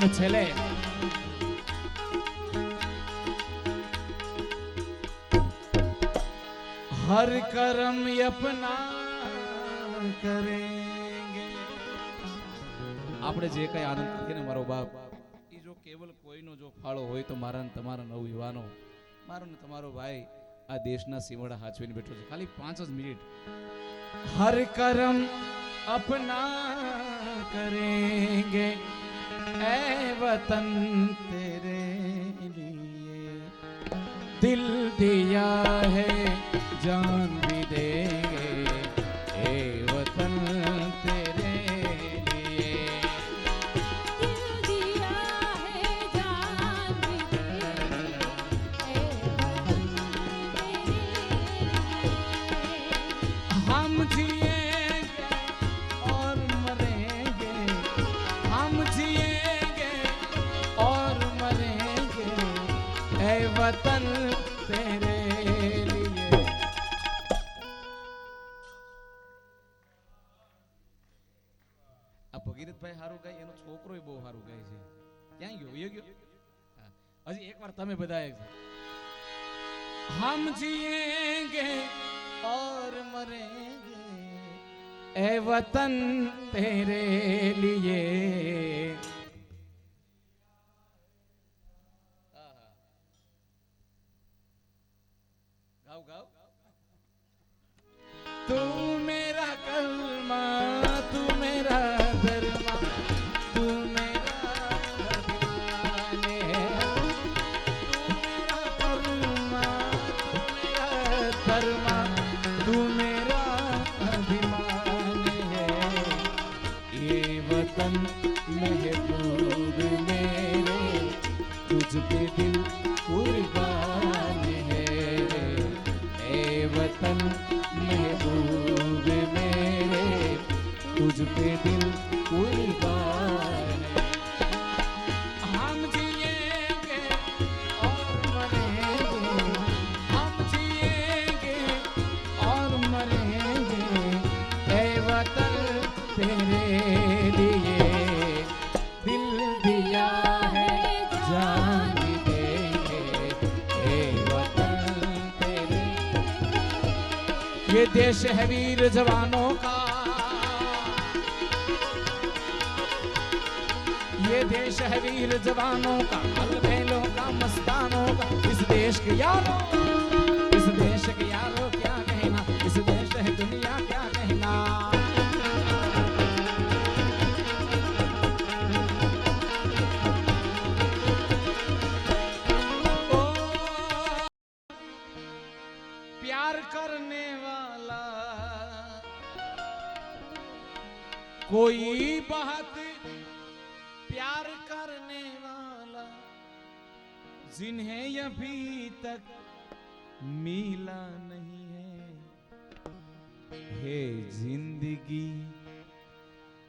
અને છેલ્લે हर कर्म अपना करेंगे આપણે જે કઈ આનંદ કરીએ ને મારો બાપ એ જો કેવલ કોઈનો જો ફાળો હોય તો મારા ને તમારા નવ યુવાનો મારો ને તમારો ભાઈ આ દેશના સીમાડા હાચવીને બેઠો છે ખાલી 5 જ મિનિટ हर कर्म अपना करेंगे ऐ वतन तेरे लिए दिल दिया है जान भी देंगे ए वतन तेरे लिए दिल दिया है जान भी देंगे ए वतन तेरे हम जिएंगे और मरेंगे हम जिएंगे और मरेंगे ए वतन तेरे लिए આ ભગીરથભાઈ હારું ગાય એનો છોકરો બહુ હારું ગાય છે ક્યાં ગયો વયો ગયો હા. હજી એકવાર તમે બધા हम जिएंगे और मरेंगे ए वतन तेरे लिए गाओ गाओ तू मेरा कलमा तू मेरा धर्मा तू मेरा अभिमान है तू मेरा कलमा तू मेरा धर्मा तू मेरा अभिमान है ये वतन महबूब मेरे तुझ पे दिल कुर्बान है ए वतन महबूब मेरे तुझ पे दिल कुर्बान है हम जिएंगे और मरेंगे हम जिएंगे और मरेंगे ए वतन तेरे लिए दिल दिया है जान भी देंगे ए वतन तेरे ये देश है वीर जवानों का ये देश है वीर जवानों का अलबेलों का मस्तानों का इस देश के यारों इस देश के यारों क्या कहना इस देश है दुनिया क्या कहना ओ, प्यार करने वाला कोई बहुत प्यार करने वाला जिन्हें अभी तक मिला नहीं है जिंदगी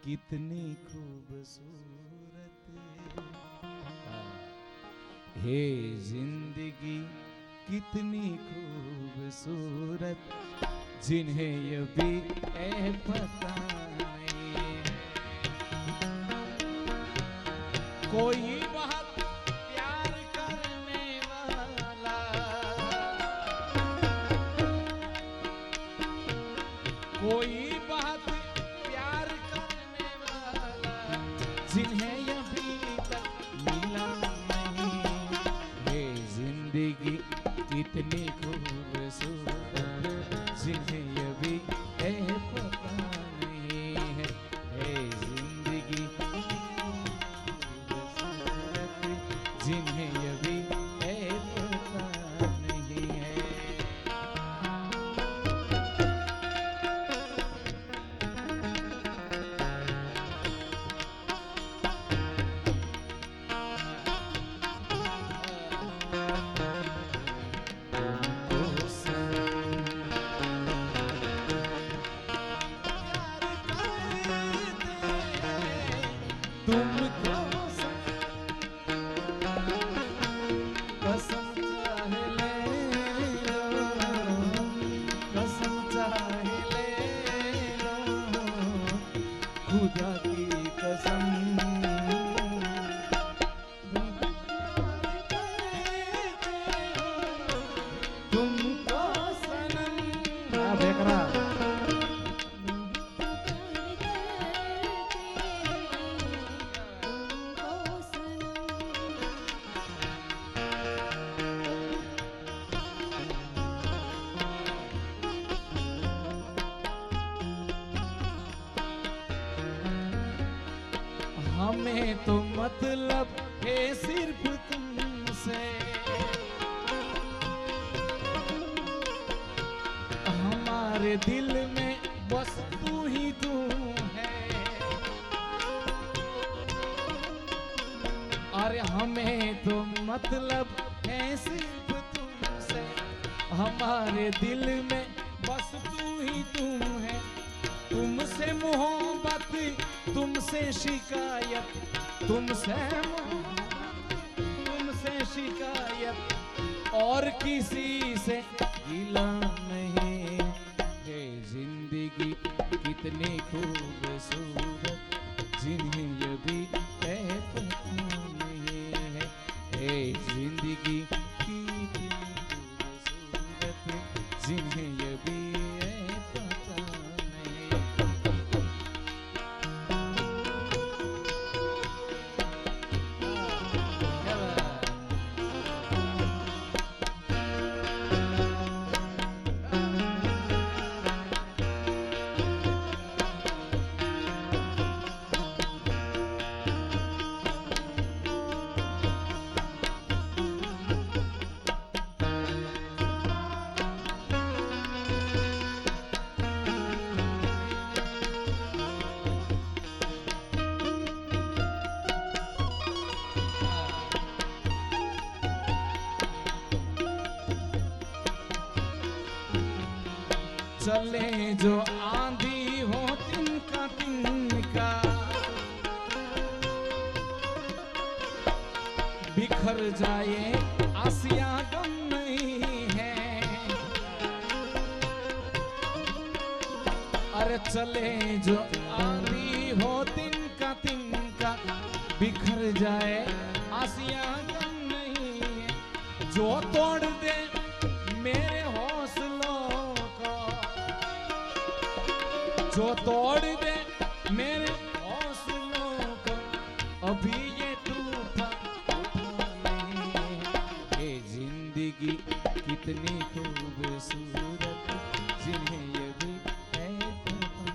कितनी खूबसूरत है जिंदगी कितनी खूबसूरत जिन्हें अभी पता नहीं कोई बहुत प्यार करने वाला कोई बहुत प्यार करने वाला जिन्हें अभी तक मिला नहीं ये जिंदगी कितनी खूबसूरत जिन्हें अभी पता नहीं है जिंदगी जिन्हें अभी पता नहीं है तुमको कसम चाहे ले लो कसम चाहे ले लो खुदा की कसम બેકરા બેકરા हमें तो मतलब है सिर्फ तुमसे, हमारे दिल में बस तू ही तू है। अरे हमें तो मतलब है सिर्फ तुमसे, हमारे दिल में बस तू ही तुम है। तुमसे मोहब्बत, तुमसे शिकायत, तुमसे तुमसे शिकायत और किसी से गिला नहीं है। जिंदगी कितनी खूबसूरत जिन्हें ये भी पता नहीं है। हे जिंदगी कितनी खूबसूरत जिन्हें ये भी पता नहीं। चले जो आंधी हो तिनका तिनका, बिखर जाए आसिया गम नहीं है। अरे चले जो आंधी हो तिनका तिनका, बिखर जाए आसिया गम नहीं है। जो तोड़ दे मेरे हौसलों को, जो तोड़ दे मेरे हौसलों को, अभी ये तूफान नहीं है। ये जिंदगी कितनी खूबसूरत जिन्हें ये भी है पता।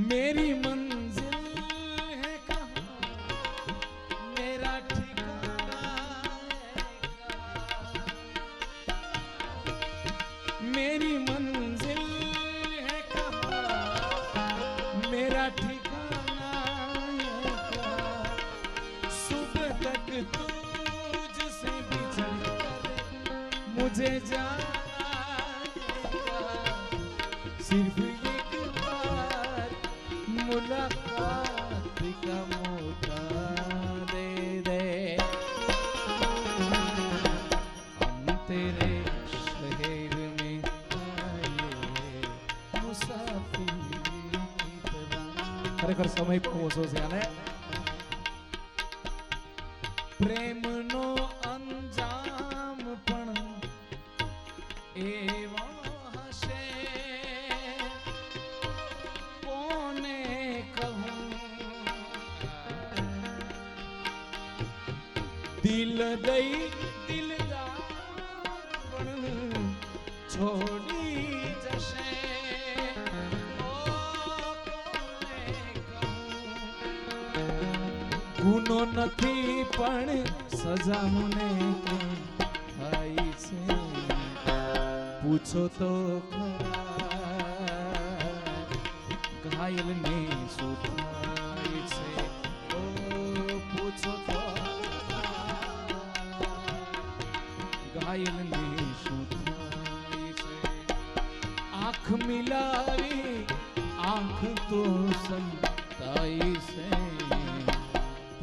मेरी मंजिल है कहाँ, मेरा ठिकाना है कहाँ। मेरी मंजिल मेरा ठिकाना है कहाँ। सुबह तक तुझसे बिछड़ कर मुझे जाना है कहाँ। सिर्फ एक बार मुलाकात का मौका दे दे। हम तेरे शहर में आए मुसाफिर की तरह। ખરેખર સમય બહુ ઓછો છે અને પ્રેમનો અંજામ પણ એવો હશે કોને કહું। દિલ દઈ દિલદાર પણ છોડી જશે। ગુનો નથી પણ સજા મને થાય છે। પૂછો તો ખરા ઘાયલને શું થાય છે। ઓ પૂછો તો ઘાયલને શું થાય છે। આંખ મિલાવી આંખ તો સંતાઈ છે।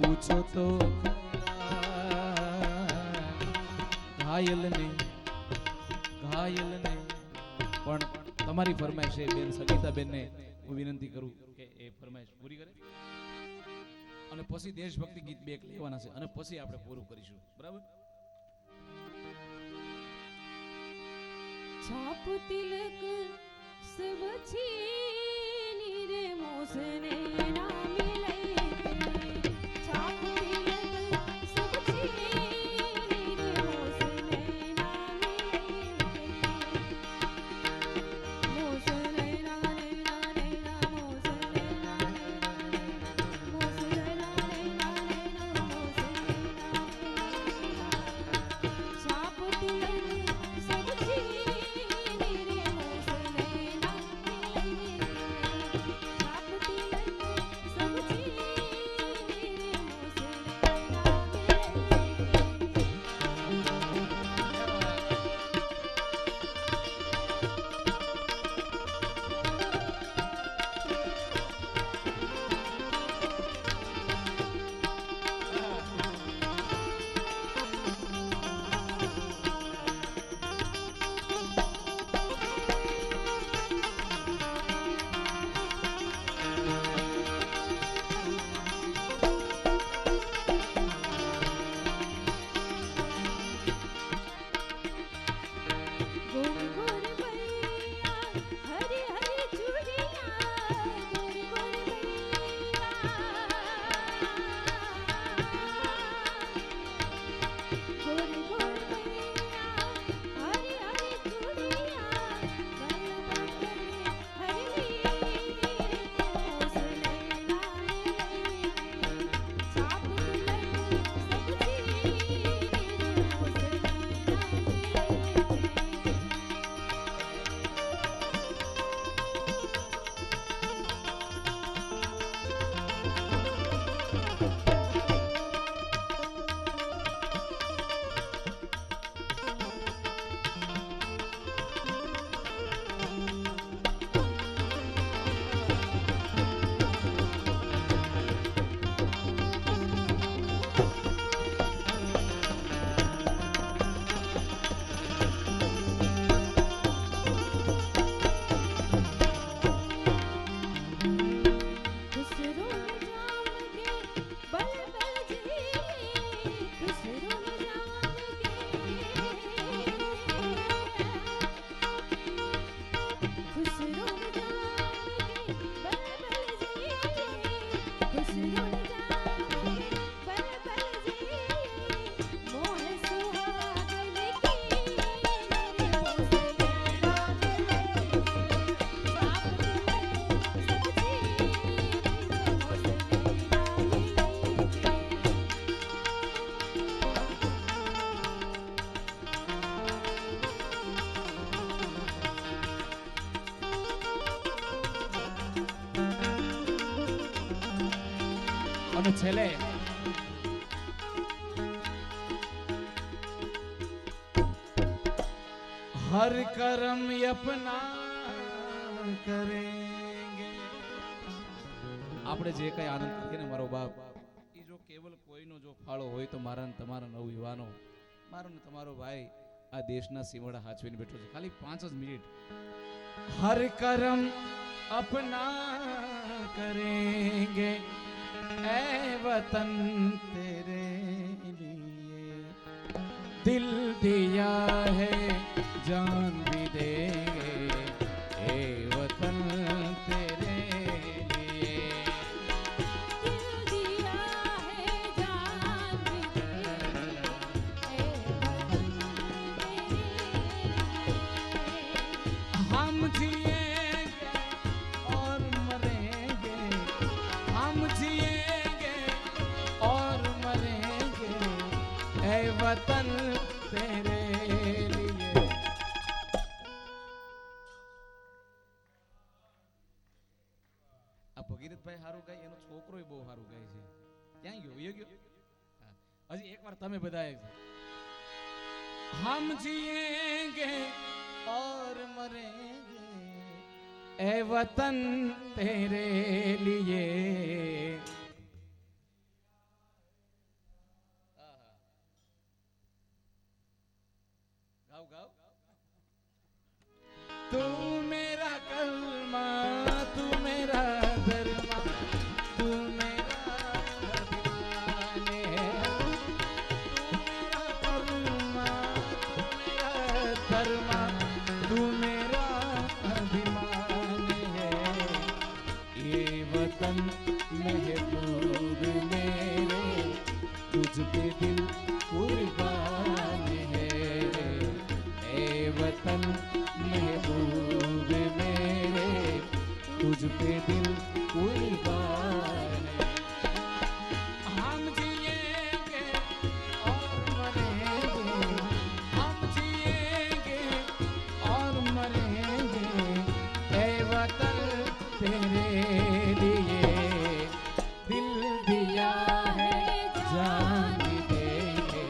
પૂછો તો ઘાયલને પણ તમારી ફરમાઈશ છે બેન સગીતાબેનને હું વિનંતી કરું કે એ ફરમાઈશ પૂરી કરે અને પછી દેશભક્તિ ગીત બે લેવાના છે અને પછી આપણે પૂરું કરીશું બરાબર। छाप तिलक सब छीनी रे मोसने ना मिले छाप तिलक सब छीनी रे मोसने ना मिले मोसने ना नैना नैना मोसने ना मोसने ना नैना नैना मोसने ना छाप तिलक सब छीनी रे मोसने ना मिले छाप तिलक सब छीनी रे मोसने ना मिले गोरी गोरी बैया हरी हरी चूड़ियां गोरी गोरी बैया गोरी गोरी बैया हरी हरी चूड़ियां गल पकड़े हरली मोसने ना मिले छाप तिलक सब छीनी रे मोसने ना मिले खुसरो जाम के बल बल जी खुसरो जाम के खुसरो जाम के बल बल जी खुसरो जाम के बल बल जी मोह सुहागन की मेरे मोसने ना मिले छाप तिलक सब छीनी रे मोसने ना मिले અને છેલ્લે हर कर्म अपना करेंगे આપણે જે કઈ આનંદ કરીએ ને મારો બાપ એ જો કેવલ કોઈનો જો ફાળો હોય તો મારા ને તમારા નવ યુવાનો મારો ને તમારો ભાઈ આ દેશના સીમાડા હાચવીને બેઠો છે ખાલી 5 જ મિનિટ हर कर्म अपना करेंगे ऐ वतन तेरे लिए दिल दिया है जान भी देंगे ऐ वतन तेरे लिए दिल दिया है जान भी दे वतन तेरे हम जिएंगे और मरेंगे हम जिएंगे और मरेंगे ऐ वतन तेरे लिए આ ભગીરથભાઈ સારું ગાય એનો છોકરો બહુ સારું ગાય છે ક્યાં ગયો વયો ગયો હા. હજી એકવાર તમે બધા हम जिएंगे और मरेंगे ऐ वतन तेरे लिए गाओ गाओ तू मेरा कलमा तू मेरा दरमा तू मेरा दीवाने तू मेरा कलमा तू मेरा दरमा तू वतन महबूब मेरे तुझ पे दिल कुर्बान है। हम जिएंगे और मरेंगे, हम जिएंगे और मरेंगे ऐ वतन तेरे लिए दिल दिया है जान भी देंगे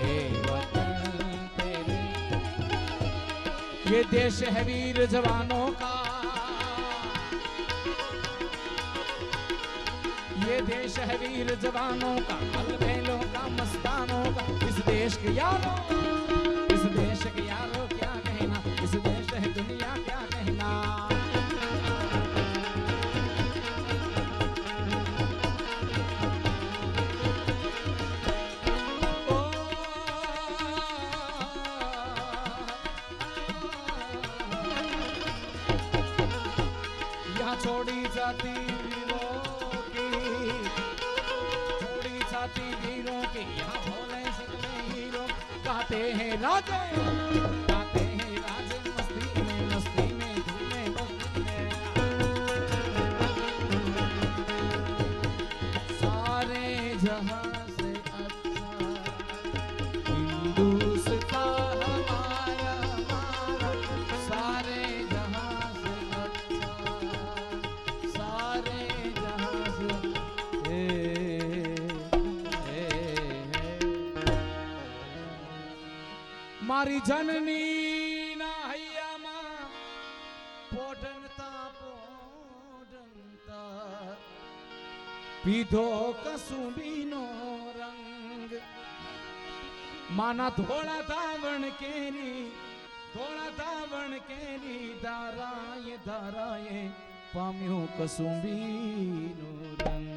ऐ वतन तेरे। ये देश है वीर जवानों का, ये देश है वीर जवानों का, अलबेलों का, मस्तानों का। इस देश के यारों, इस देश के यारों क्या कहना, इस देश है दुनिया क्या कहना। ओ, यहाँ छोड़ी जाती वीरों के, यहाँ भोले सकले हीरो गाते हैं राजे, गाते हैं राजे मस्ती में, मस्ती में धूमे मस्ती में। सारे जहां से अच्छा हिंदुस्तान हमारा, हमारा। सारे जहां से अच्छा, सारे जहां से मारी जननी ना हૈયામાં પોઢનતા પોઢનતા પીધો કસુંબીનો રંગ માના ધોળા ધાવણ કેરી ધારાએ ધારાએ પામ્યો કસુંબીનો રંગ।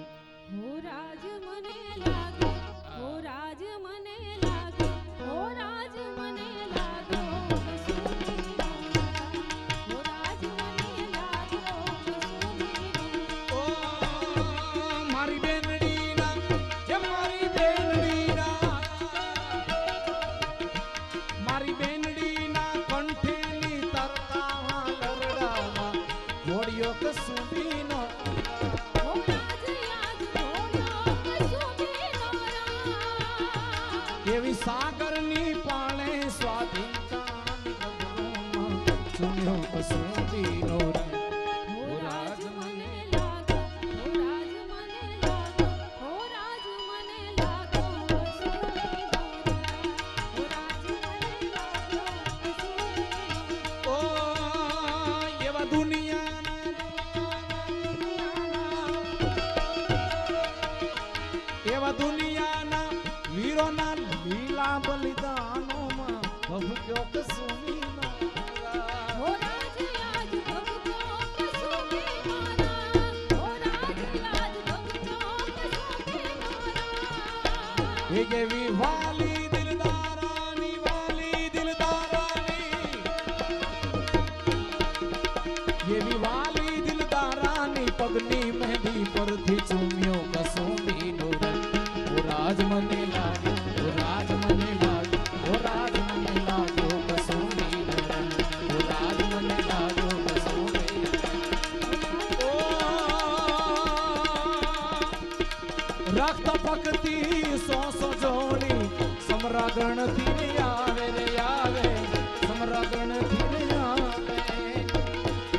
હો રાજ મને લાગે, હો રાજ મને લાગે, હો રાજ મને લાગો કસુંબીનો રંગ, હો રાજ મને લાગો કસુંબીનો રંગ। ઓ મારી બેનડીના, જે મારી બેનડીના, મારી બેનડીના કંઠેની તરતામાં લરડામાં ઘોડિયો કસુંબીનો હો રાજ યાદ ઘોડ્યો કસુંબીનો રંગ। એવી સાગરની પાળે સ્વાધીનતાની ગગનોમાં ચૂમ્યો કસુંબીનો રંગ। હો રાજ મને લાગો, હો રાજ મને લાગો, હો રાજ મને લાગો કસુંબીનો રંગ, હો રાજ મને લાગો કસુંબીનો રંગ। ઓ એવા એવા દુનિયાના વીરોના લીલા બલિદાનોમાં ભભક્યો કસુંબીનો રંગ। હો રાજ યાદ ભગતો કસુંબીનો રંગ, હો રાજ યાદ ભગતો કસુંબીનો રંગ। એ એવી વાલી દિલદારાની, વાલી દિલદારાની, એવી વાલી દિલદારાની પગની મહેંદી પરથી ચૂમ્યો કસુંબીનો રંગ। ઓ રાજ મને લાગ્યો, ઓ રાજ મને લાગ્યો, ઓ રાજ મને લાગ્યો કસુંબીનો રંગ, ઓ રાજ મને લાગ્યો કસુંબીનો રંગ। ઓ રક્ત પકતી સો જોડી સમરાગણથી આવે રે આવે, સમરાગણથી આવે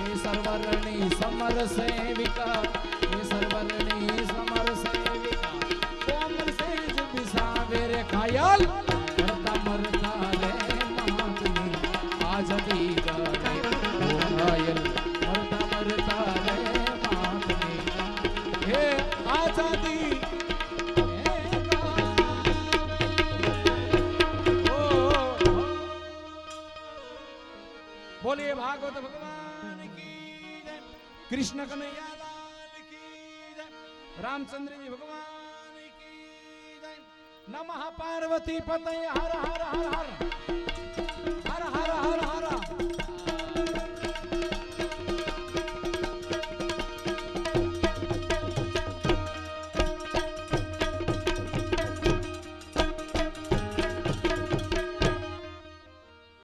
એ સરવરણી સમર સેવિકા, એ સરવરણી સમર સેવિકા કોમલ સેજ બિસાવે રે ઘાયલ મરતા મરતા રે માતની આઝાદી કરે ઓ ઘાયલ મરતા મરતા રે માતની હે આઝાદી बोलिए भागवत भगवान की जय, कृष्ण कन्हैया लाल की जय, रामचंद्र जी भगवान की जय, नमः पार्वती पतये हर हर हर हर।